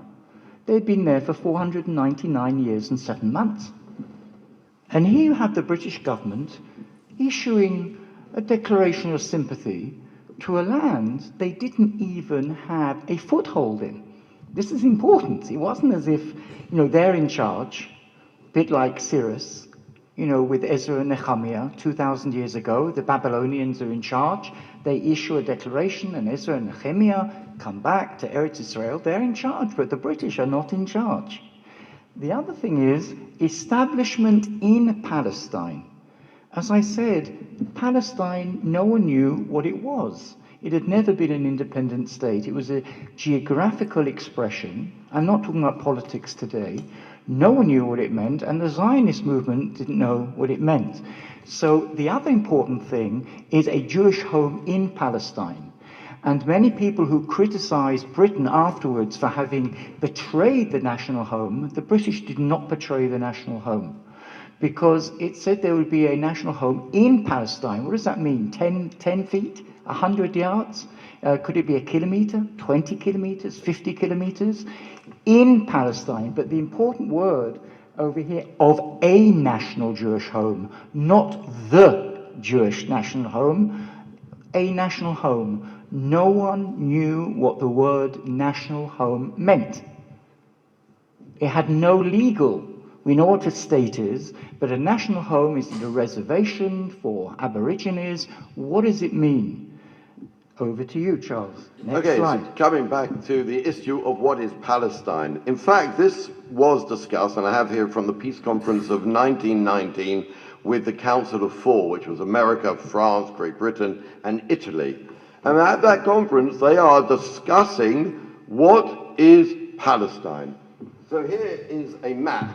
They'd been there for 499 years and 7 months. And here you have the British government issuing a declaration of sympathy to a land they didn't even have a foothold in. This is important. It wasn't as if, they're in charge, a bit like Cyrus, with Ezra and Nehemiah 2,000 years ago. The Babylonians are in charge. They issue a declaration, and Ezra and Nehemiah come back to Eretz Israel. They're in charge, but the British are not in charge. The other thing is establishment in Palestine. As I said, Palestine, no one knew what it was. It had never been an independent state. It was a geographical expression. I'm not talking about politics today. No one knew what it meant, and the Zionist movement didn't know what it meant. So the other important thing is a Jewish home in Palestine. And many people who criticized Britain afterwards for having betrayed the national home, the British did not betray the national home, because it said there would be a national home in Palestine. What does that mean? 10 feet? 100 yards? Could it be a kilometer? 20 kilometers? 50 kilometers? In Palestine. But the important word over here, of a national Jewish home, not the Jewish national home, a national home. No one knew what the word national home meant. It had no legal. We know what a state is, but a national home is a reservation for Aborigines. What does it mean? Over to you, Charles. Next slide. So coming back to the issue of what is Palestine. In fact, this was discussed, and I have here from the Peace Conference of 1919 with the Council of Four, which was America, France, Great Britain, and Italy. And at that conference, they are discussing What is Palestine? So here is a map,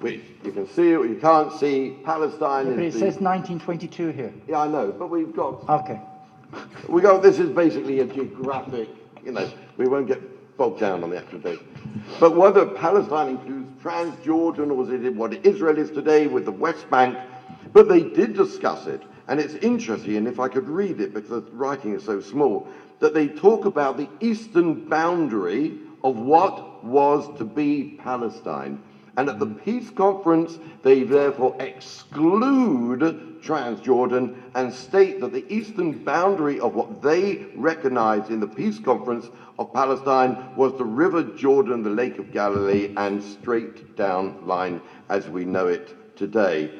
which you can see or you can't see. Palestine Yeah, is but it says 1922 here. Yeah, I know, but we've got... Okay. This is basically a geographic, we won't get bogged down on the actual date. But whether Palestine includes Transjordan or is it what Israel is today with the West Bank, but they did discuss it, and it's interesting, and if I could read it because the writing is so small, that they talk about the eastern boundary of what was to be Palestine. And at the peace conference, they therefore exclude Transjordan and state that the eastern boundary of what they recognized in the peace conference of Palestine was the River Jordan, the Lake of Galilee, and straight down line as we know it today.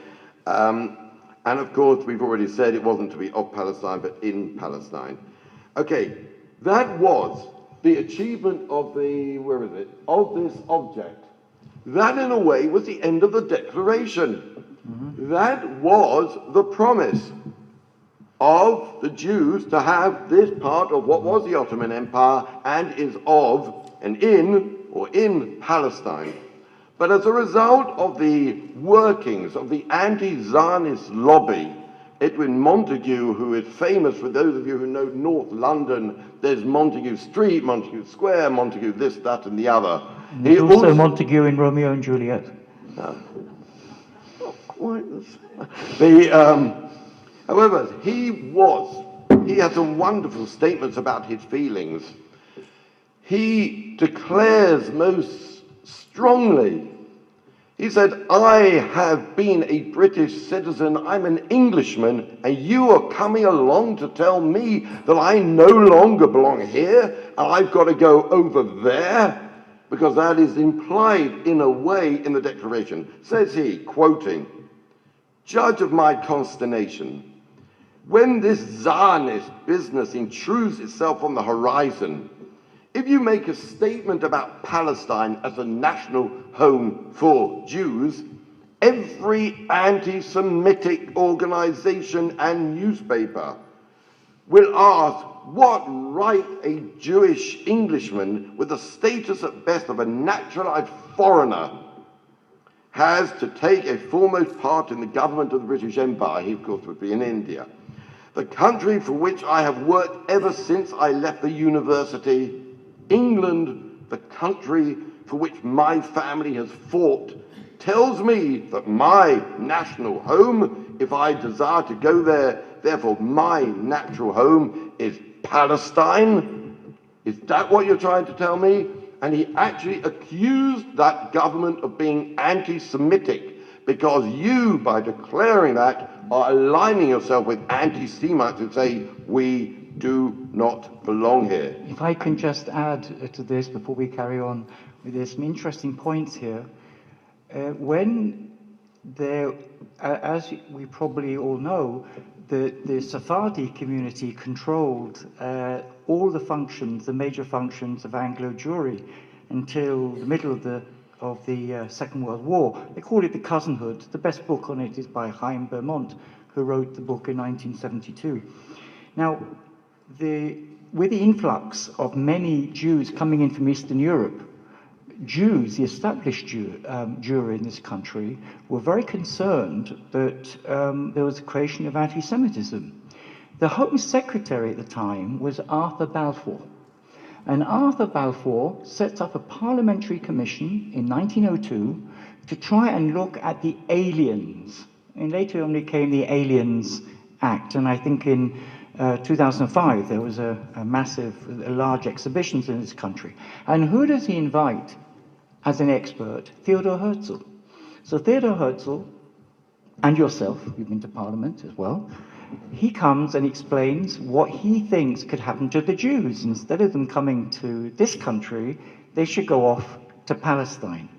And of course, we've already said it wasn't to be of Palestine, but in Palestine. Okay, that was the achievement of of this object. That, in a way, was the end of the declaration. Mm-hmm. That was the promise of the Jews to have this part of what was the Ottoman Empire and is of and in Palestine. But as a result of the workings of the anti-Zionist lobby, Edwin Montagu, who is famous for those of you who know North London, there's Montagu Street, Montagu Square, Montagu this, that, and the other. There's also Montagu in Romeo and Juliet. Not quite the same. However, he had some wonderful statements about his feelings. He declares most strongly, he said, I have been a British citizen, I'm an Englishman, and you are coming along to tell me that I no longer belong here, and I've got to go over there? Because that is implied in a way in the declaration. Says he, quoting, judge of my consternation, when this Zionist business intrudes itself on the horizon, if you make a statement about Palestine as a national home for Jews, every anti-Semitic organization and newspaper will ask what right a Jewish Englishman with the status at best of a naturalized foreigner has to take a foremost part in the government of the British Empire. He, of course, would be in India. The country for which I have worked ever since I left the university, England, the country for which my family has fought, tells me that my national home, if I desire to go there, therefore my natural home is Palestine. Is that what you're trying to tell me? And he actually accused that government of being anti-Semitic because you, by declaring that, are aligning yourself with anti-Semites who say we do not belong here. If I can just add to this before we carry on, there's some interesting points here. When there, as we probably all know, the Sephardi community controlled all the functions, the major functions of Anglo Jewry until the middle of the Second World War. They called it the cousinhood. The best book on it is by Chaim Bermont, who wrote the book in 1972. Now, with the influx of many Jews coming in from Eastern Europe, Jews, the established Jewry in this country, were very concerned that there was a creation of anti-Semitism. The Home Secretary at the time was Arthur Balfour. And Arthur Balfour sets up a parliamentary commission in 1902 to try and look at the aliens. And later on it came the Aliens Act. And I think in 2005 there was a large exhibitions in this country. And who does he invite as an expert? Theodor Herzl. So Theodor Herzl, and yourself, you've been to Parliament as well, he comes and explains what he thinks could happen to the Jews. Instead of them coming to this country, they should go off to Palestine.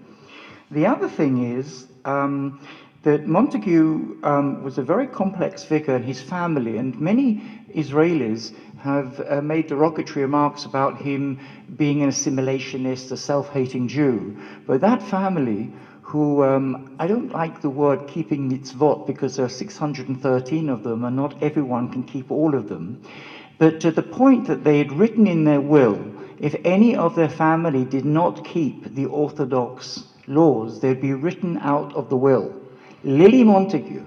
The other thing is that Montagu was a very complex figure in his family, and many Israelis have made derogatory remarks about him being an assimilationist, a self-hating Jew. But that family, who, I don't like the word keeping mitzvot because there are 613 of them and not everyone can keep all of them, but to the point that they had written in their will, if any of their family did not keep the Orthodox laws, they'd be written out of the will. Lily Montagu,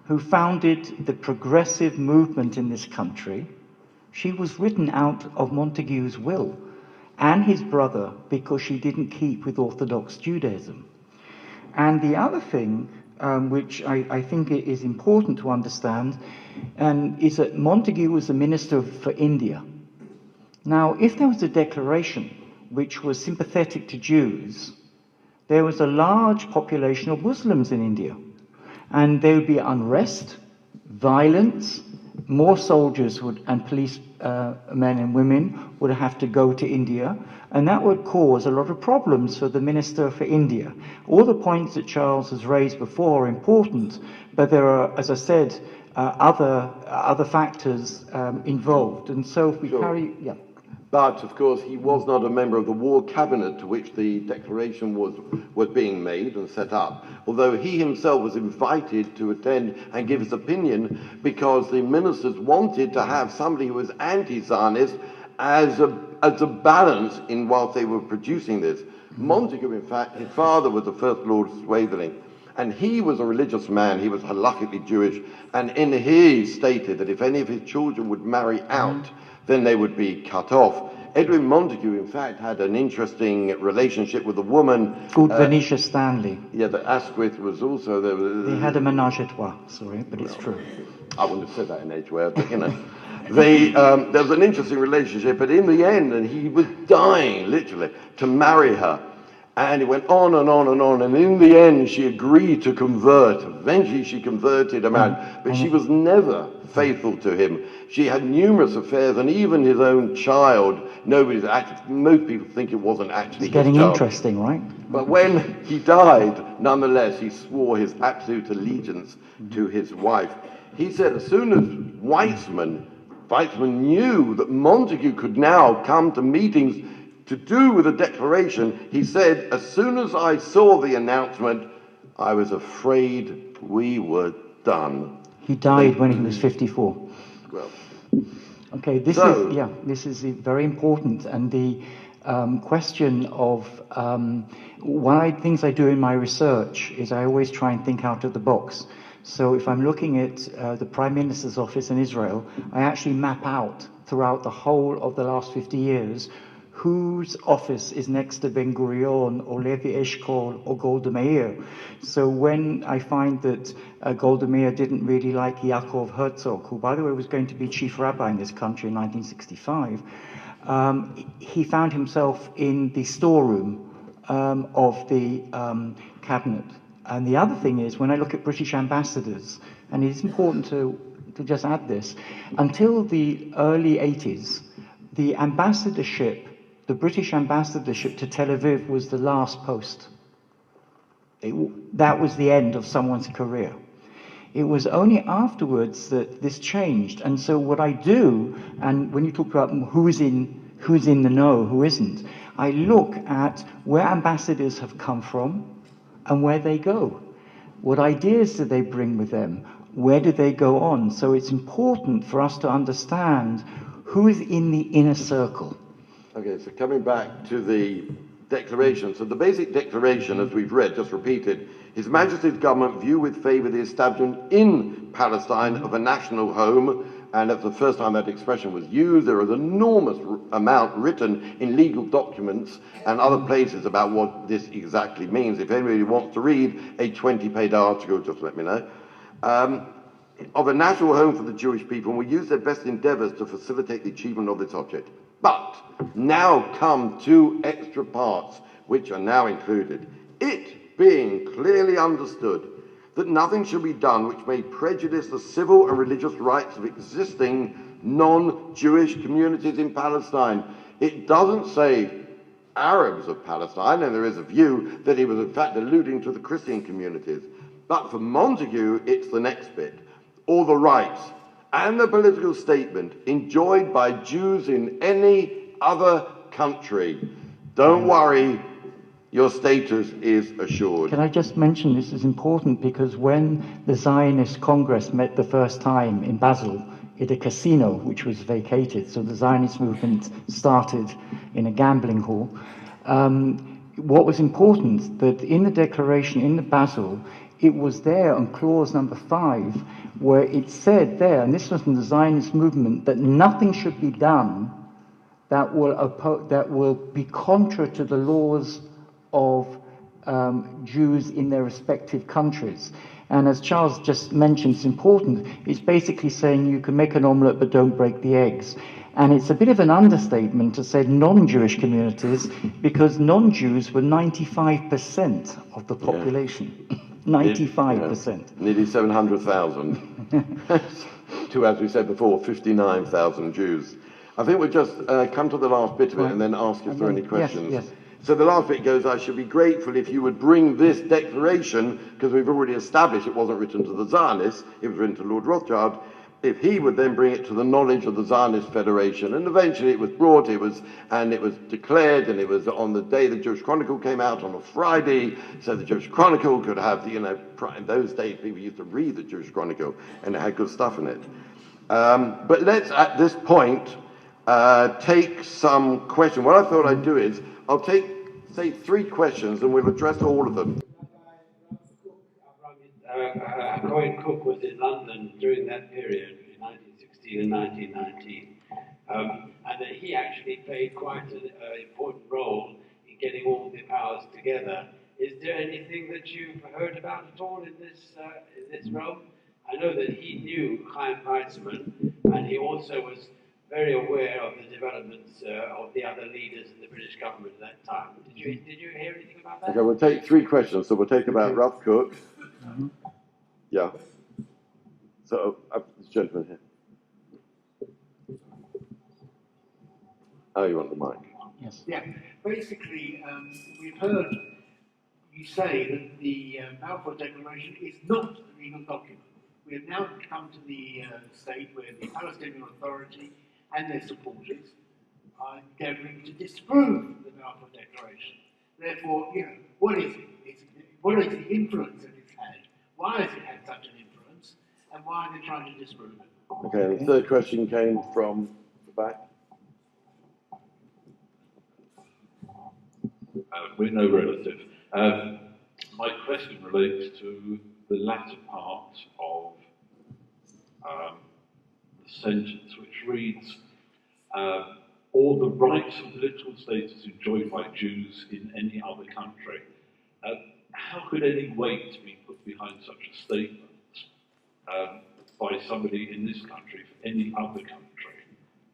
who founded the progressive movement in this country, she was written out of Montagu's will, and his brother, because she didn't keep with Orthodox Judaism. And the other thing, which I think is important to understand, is that Montagu was the minister for India. Now, if there was a declaration which was sympathetic to Jews, there was a large population of Muslims in India, and there would be unrest, violence, more soldiers and police men and women would have to go to India, and that would cause a lot of problems for the Minister for India. All the points that Charles has raised before are important, but there are, as I said, other factors involved. And so if we carry... Yeah. But, of course, he was not a member of the war cabinet to which the declaration was being made and set up, although he himself was invited to attend and give his opinion because the ministers wanted to have somebody who was anti-Zionist as a balance in whilst they were producing this. Montagu, in fact, his father was the First Lord of Swatheling, and he was a religious man. He was halakhically Jewish, and he stated that if any of his children would marry out, then they would be cut off. Edwin Montagu, in fact, had an interesting relationship with a woman called Venetia Stanley. Yeah, that Asquith was also there. They had a menage a trois, sorry, but it's true. I wouldn't have said that in Edgeware, but you know. There was an interesting relationship, but in the end, and he was dying, literally, to marry her. And it went on and on and on, and in the end, she agreed to convert. Eventually, she converted a man, but she was never faithful to him. She had numerous affairs, and even his own child, most people think it wasn't actually his child. It's getting interesting, right? But when he died, nonetheless, he swore his absolute allegiance to his wife. He said as soon as Weizmann knew that Montagu could now come to meetings to do with the declaration, he said, as soon as I saw the announcement, I was afraid we were done. He died when he was 54. Well, okay, this is very important, and the question of one of the things I do in my research is I always try and think out of the box. So if I'm looking at the Prime Minister's office in Israel, I actually map out throughout the whole of the last 50 years whose office is next to Ben-Gurion or Levi Eshkol or Golda Meir. So when I find that Golda Meir didn't really like Yaakov Herzog, who, by the way, was going to be chief rabbi in this country in 1965, he found himself in the storeroom of the cabinet. And the other thing is, when I look at British ambassadors, and it's important to just add this, until the early 80s, the ambassadorship, the British ambassadorship to Tel Aviv was the last post. That was the end of someone's career. It was only afterwards that this changed. And so what I do, and when you talk about who's in the know, who isn't, I look at where ambassadors have come from and where they go. What ideas do they bring with them? Where do they go on? So it's important for us to understand who is in the inner circle. Okay, so coming back to the declaration. So the basic declaration, as we've read, just repeated, His Majesty's government view with favour the establishment in Palestine of a national home, and that's the first time that expression was used. There is an enormous amount written in legal documents and other places about what this exactly means. If anybody wants to read a 20-page article, just let me know. Of a national home for the Jewish people, and we use their best endeavours to facilitate the achievement of this object. But now come two extra parts, which are now included. It being clearly understood that nothing shall be done which may prejudice the civil and religious rights of existing non-Jewish communities in Palestine. It doesn't say Arabs of Palestine, and there is a view that he was in fact alluding to the Christian communities. But for Montagu, it's the next bit. All the rights and the political statement enjoyed by Jews in any other country. Don't worry, your status is assured. Can I just mention this is important because when the Zionist Congress met the first time in Basel at a casino, which was vacated. So the Zionist movement started in a gambling hall. What was important, that in the declaration, in the Basel, it was there on clause number 5, where it said there, and this was in the Zionist movement, that nothing should be done that will be contrary to the laws of Jews in their respective countries. And as Charles just mentioned, it's important, it's basically saying you can make an omelette but don't break the eggs. And it's a bit of an understatement to say non-Jewish communities, because non-Jews were 95% of the population. 95%. Nearly 700,000. To, as we said before, 59,000 Jews. I think we'll just come to the last bit of it and then ask if there are any questions. Yes. So the last bit goes, I should be grateful if you would bring this declaration, because we've already established it wasn't written to the Zionists, it was written to Lord Rothschild, if he would then bring it to the knowledge of the Zionist Federation. And eventually it was brought, it was declared, and it was on the day the Jewish Chronicle came out on a Friday, so the Jewish Chronicle could have, in those days people used to read the Jewish Chronicle, and it had good stuff in it. But let's, at this point, take some questions. What I thought I'd do is, I'll take, say, 3 questions, and we'll address all of them. Roy Cook was in London during that period, in 1916 and 1919, and he actually played quite an important role in getting all the powers together. Is there anything that you've heard about at all in this realm? I know that he knew Chaim Weizmann, and he also was very aware of the developments of the other leaders in the British government at that time. Did you hear anything about that? Okay, we'll take 3 questions. So we'll take about Rough Cook. Yeah. So, this gentleman here. Oh, you want the mic? Yes. Yeah. Basically, we've heard you say that the Balfour Declaration is not a legal document. We have now come to the state where the Palestinian Authority and their supporters are endeavouring to disprove the Balfour Declaration. Therefore, what is it? What is the influence that it's had? Why has it had such an influence? And why are they trying to disprove it? Okay, the third question came from the back. We're no relative. My question relates to the latter part of the sentence, which reads, all the rights and political status enjoyed by Jews in any other country. How could any weight be put behind such a statement by somebody in this country for any other country?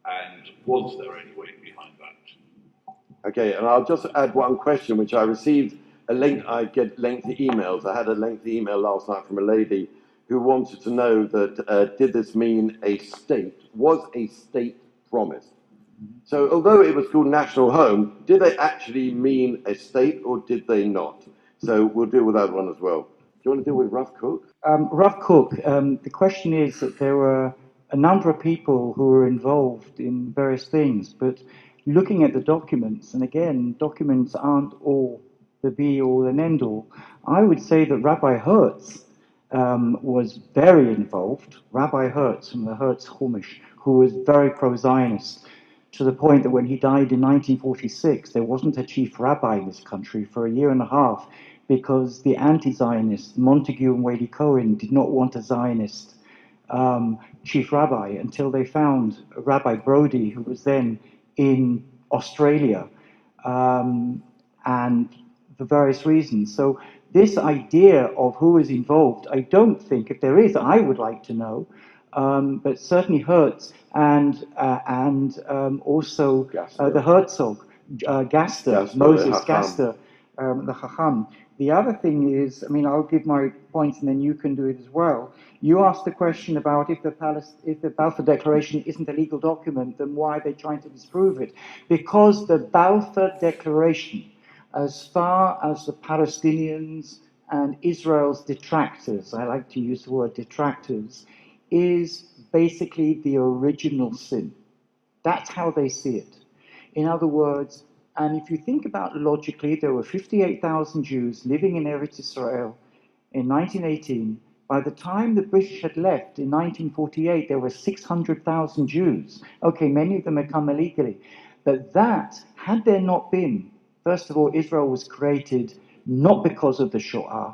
And was there any weight behind that? Okay, and I'll just add one question, which I received I get lengthy emails. I had a lengthy email last night from a lady who wanted to know that did this mean a state? Was a state promised? So although it was called national home, did they actually mean a state or did they not? So we'll deal with that one as well. Do you want to deal with Rough Cook? Rough Cook, the question is that there were a number of people who were involved in various things, but looking at the documents, and again, documents aren't all the be-all and end-all, I would say that Rabbi Hertz was very involved, Rabbi Hertz from the Hertz Chumash, who was very pro-Zionist, to the point that when he died in 1946, there wasn't a chief rabbi in this country for a year and a half, because the anti-Zionists, Montagu and Wady Cohen, did not want a Zionist chief rabbi until they found Rabbi Brody, who was then in Australia, and for various reasons. So this idea of who is involved, I don't think, if there is, I would like to know, but certainly Hertz and also the Herzog, Gaster, Moses Gaster, the Chacham. The other thing is, I mean, I'll give my points and then you can do it as well. You asked the question about if the Balfour Declaration isn't a legal document, then why are they trying to disprove it? Because the Balfour Declaration, as far as the Palestinians and Israel's detractors, I like to use the word detractors, is basically the original sin. That's how they see it. In other words, and if you think about logically, there were 58,000 Jews living in Eretz Israel in 1918. By the time the British had left in 1948, there were 600,000 Jews. Okay, many of them had come illegally. But that, had there not been, first of all, Israel was created not because of the Shoah,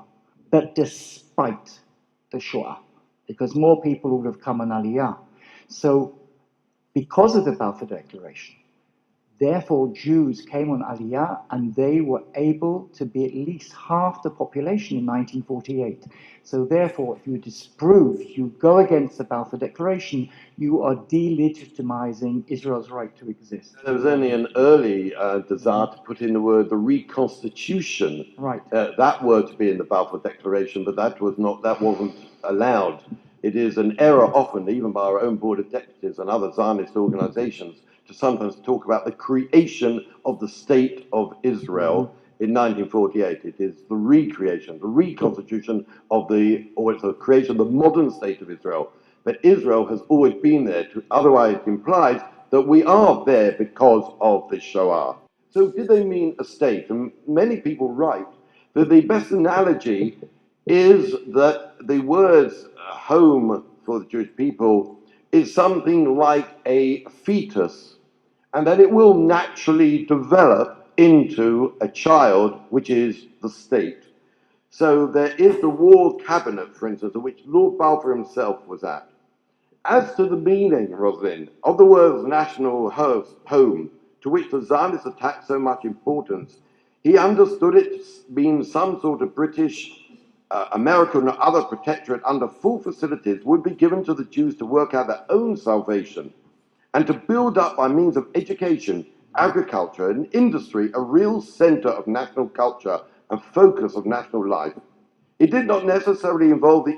but despite the Shoah, because more people would have come on Aliyah. So, because of the Balfour Declaration, therefore, Jews came on Aliyah, and they were able to be at least half the population in 1948. So therefore, if you disprove, if you go against the Balfour Declaration, you are delegitimizing Israel's right to exist. There was only an early desire to put in the word the reconstitution. Right. That word to be in the Balfour Declaration, but that wasn't allowed. It is an error often, even by our own Board of Deputies and other Zionist organizations, to sometimes talk about the creation of the State of Israel in 1948. It is the recreation, the reconstitution or it's the creation of the modern State of Israel. But Israel has always been there. Otherwise, it implies that we are there because of the Shoah. So did they mean a state? And many people write that the best analogy is that the words home for the Jewish people is something like a fetus, and that it will naturally develop into a child, which is the state. So there is the War Cabinet, for instance, of which Lord Balfour himself was at. As to the meaning, Rosalind, of the words national home, to which the Zionists attached so much importance, he understood it to mean some sort of British, American, or other protectorate under full facilities would be given to the Jews to work out their own salvation and to build up by means of education, agriculture, and industry a real center of national culture and focus of national life. It did not necessarily involve the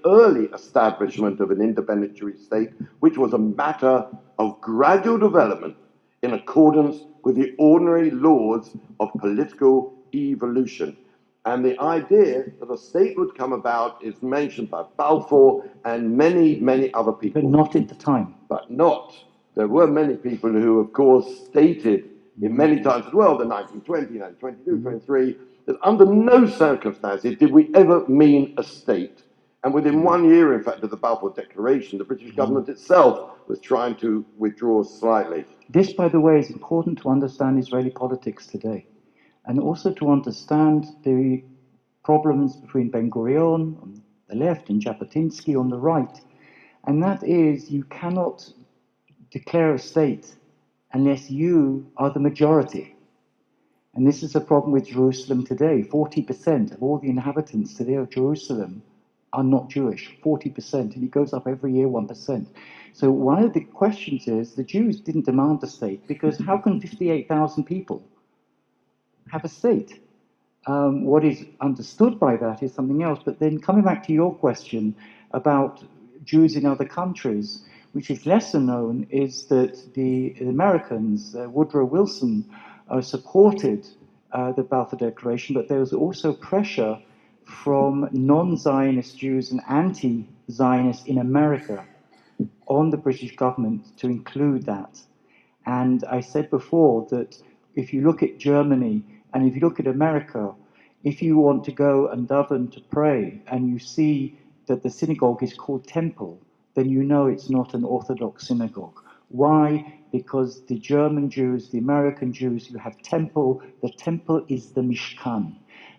early establishment of an independent Jewish state, which was a matter of gradual development in accordance with the ordinary laws of political evolution. And the idea that a state would come about is mentioned by Balfour and many, many other people. But not at the time. But not. There were many people who, of course, stated in many times as well, the 1920, 1922, 23, that under no circumstances did we ever mean a state. And within 1 year, in fact, of the Balfour Declaration, the British government itself was trying to withdraw slightly. This, by the way, is important to understand Israeli politics today, and also to understand the problems between Ben-Gurion on the left and Jabotinsky on the right. And that is, you cannot declare a state unless you are the majority. And this is a problem with Jerusalem today. 40% of all the inhabitants today of Jerusalem are not Jewish, 40%, and it goes up every year 1%. So one of the questions is, the Jews didn't demand a state, because how can 58,000 people have a state? What is understood by that is something else. But then coming back to your question about Jews in other countries, which is lesser known, is that the Americans, Woodrow Wilson, supported the Balfour Declaration, but there was also pressure from non-Zionist Jews and anti-Zionists in America on the British government to include that. And I said before that if you look at Germany and if you look at America, if you want to go and daven to pray and you see that the synagogue is called temple, then you know it's not an Orthodox synagogue. Why? Because the German Jews, the American Jews, you have temple. The temple is the Mishkan.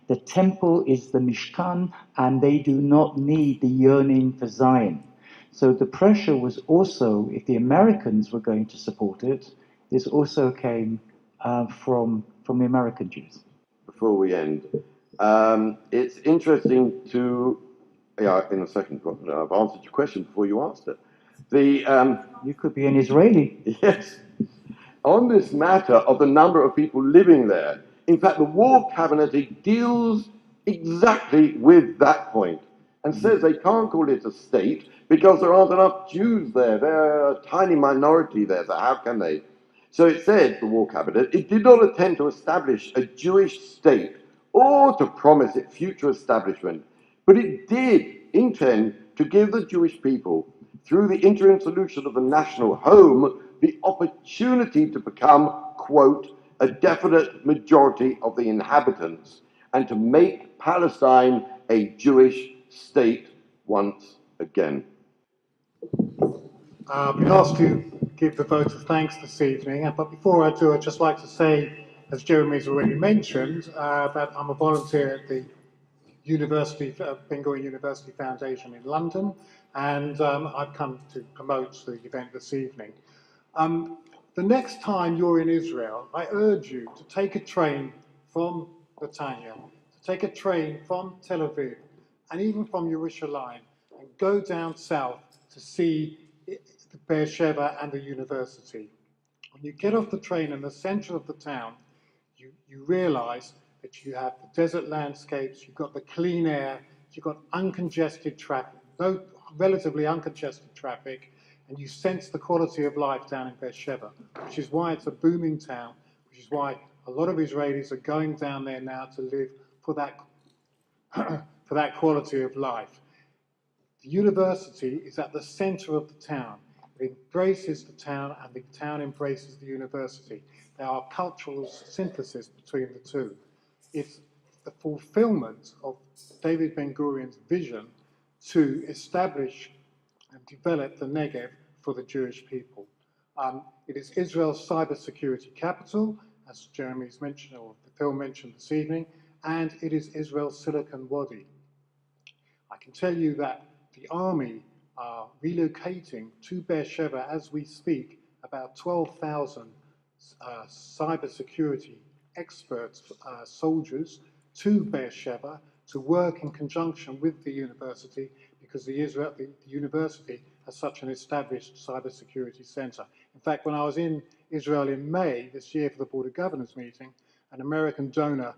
The temple is the Mishkan, and they do not need the yearning for Zion. So the pressure was also, if the Americans were going to support it, this also came from the American Jews. Before we end, it's interesting to, in a second, I've answered your question before you asked it. You could be an Israeli. Yes. On this matter of the number of people living there, in fact, the War Cabinet deals exactly with that point and says they can't call it a state because there aren't enough Jews there. They're a tiny minority there, so how can they? So it said, the War Cabinet, it did not intend to establish a Jewish state or to promise its future establishment, but it did intend to give the Jewish people, through the interim solution of the national home, the opportunity to become, quote, a definite majority of the inhabitants and to make Palestine a Jewish state, once again. I've been asked to give the vote of thanks this evening, but before I do, I'd just like to say, as Jeremy's already mentioned, that I'm a volunteer at the Ben-Gurion University Foundation in London, and I've come to promote the event this evening. The next time you're in Israel, I urge you to take a train from Netanya, to take a train from Tel Aviv, and even from Yerushalayim, and go down south to see the Beersheba and the university. When you get off the train in the center of the town, you realize that you have the desert landscapes, you've got the clean air, you've got uncongested traffic, relatively uncongested traffic, and you sense the quality of life down in Beersheba, which is why it's a booming town, which is why a lot of Israelis are going down there now to live for that, for that quality of life. The university is at the center of the town. It embraces the town, and the town embraces the university. There are cultural synthesis between the two. It's the fulfillment of David Ben-Gurion's vision to establish and develop the Negev for the Jewish people. It is Israel's cybersecurity capital, as Jeremy's mentioned, or Phil mentioned this evening, and it is Israel's Silicon Wadi. I can tell you that the army are relocating to Beersheba as we speak about 12,000 cybersecurity experts, soldiers, to Beersheba to work in conjunction with the university, because the university has such an established cybersecurity center. In fact, when I was in Israel in May this year for the Board of Governors meeting, an American donor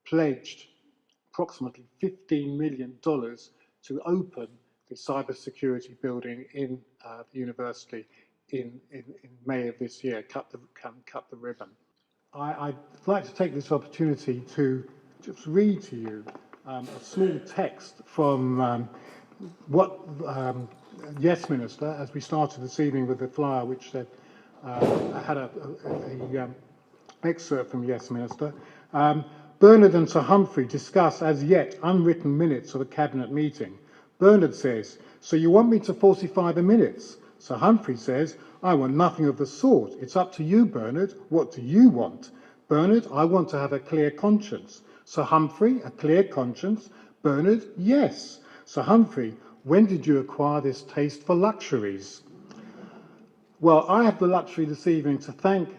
pledged approximately $15 million to open the cybersecurity building in the university in May of this year, cut the ribbon. I'd like to take this opportunity to just read to you a small text from what Yes Minister, as we started this evening with the flyer, which said, had a excerpt from Yes Minister. Bernard and Sir Humphrey discuss as yet unwritten minutes of a cabinet meeting. Bernard says, "So you want me to falsify the minutes?" Sir Humphrey says, "I want nothing of the sort. It's up to you, Bernard. What do you want?" Bernard, "I want to have a clear conscience." Sir Humphrey, "A clear conscience?" Bernard, "Yes." Sir Humphrey, "When did you acquire this taste for luxuries?" Well, I have the luxury this evening to thank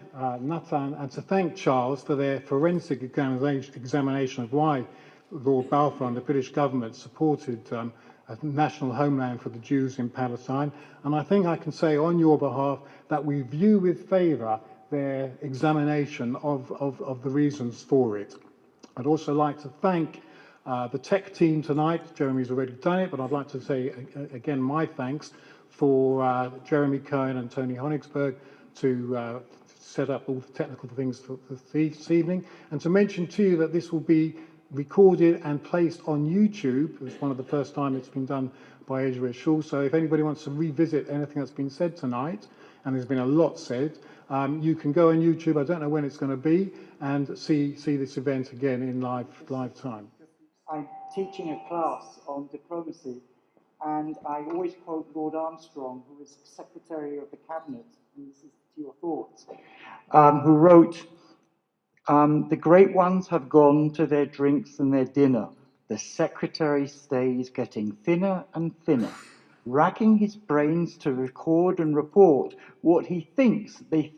Nathan and to thank Charles for their forensic examination of why Lord Balfour and the British government supported a national homeland for the Jews in Palestine. And I think I can say on your behalf that we view with favour their examination of the reasons for it. I'd also like to thank the tech team tonight. Jeremy's already done it, but I'd like to say again my thanks for Jeremy Cohen and Tony Honigsberg to set up all the technical things for this evening, and to mention to you that this will be recorded and placed on YouTube. It's one of the first time it's been done by Ezra Shaw, so if anybody wants to revisit anything that's been said tonight, and there's been a lot said, you can go on YouTube, I don't know when it's going to be, and see this event again in live time. I'm teaching a class on diplomacy, and I always quote Lord Armstrong, who was Secretary of the Cabinet, and this is to your thoughts, who wrote, "The great ones have gone to their drinks and their dinner. The Secretary stays getting thinner and thinner, racking his brains to record and report what he thinks they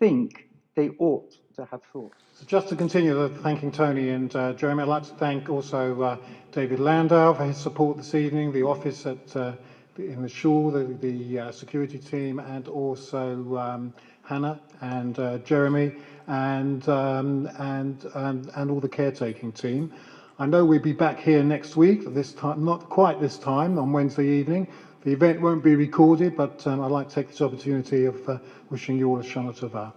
ought to have thought." So just to continue thanking Tony and Jeremy, I'd like to thank also David Landau for his support this evening, the office in the Shaw, the security team, and also Hannah and Jeremy and all the caretaking team. I know we'll be back here next week, this time, not quite this time, on Wednesday evening. The event won't be recorded, but I'd like to take this opportunity of wishing you all a Shana Tova.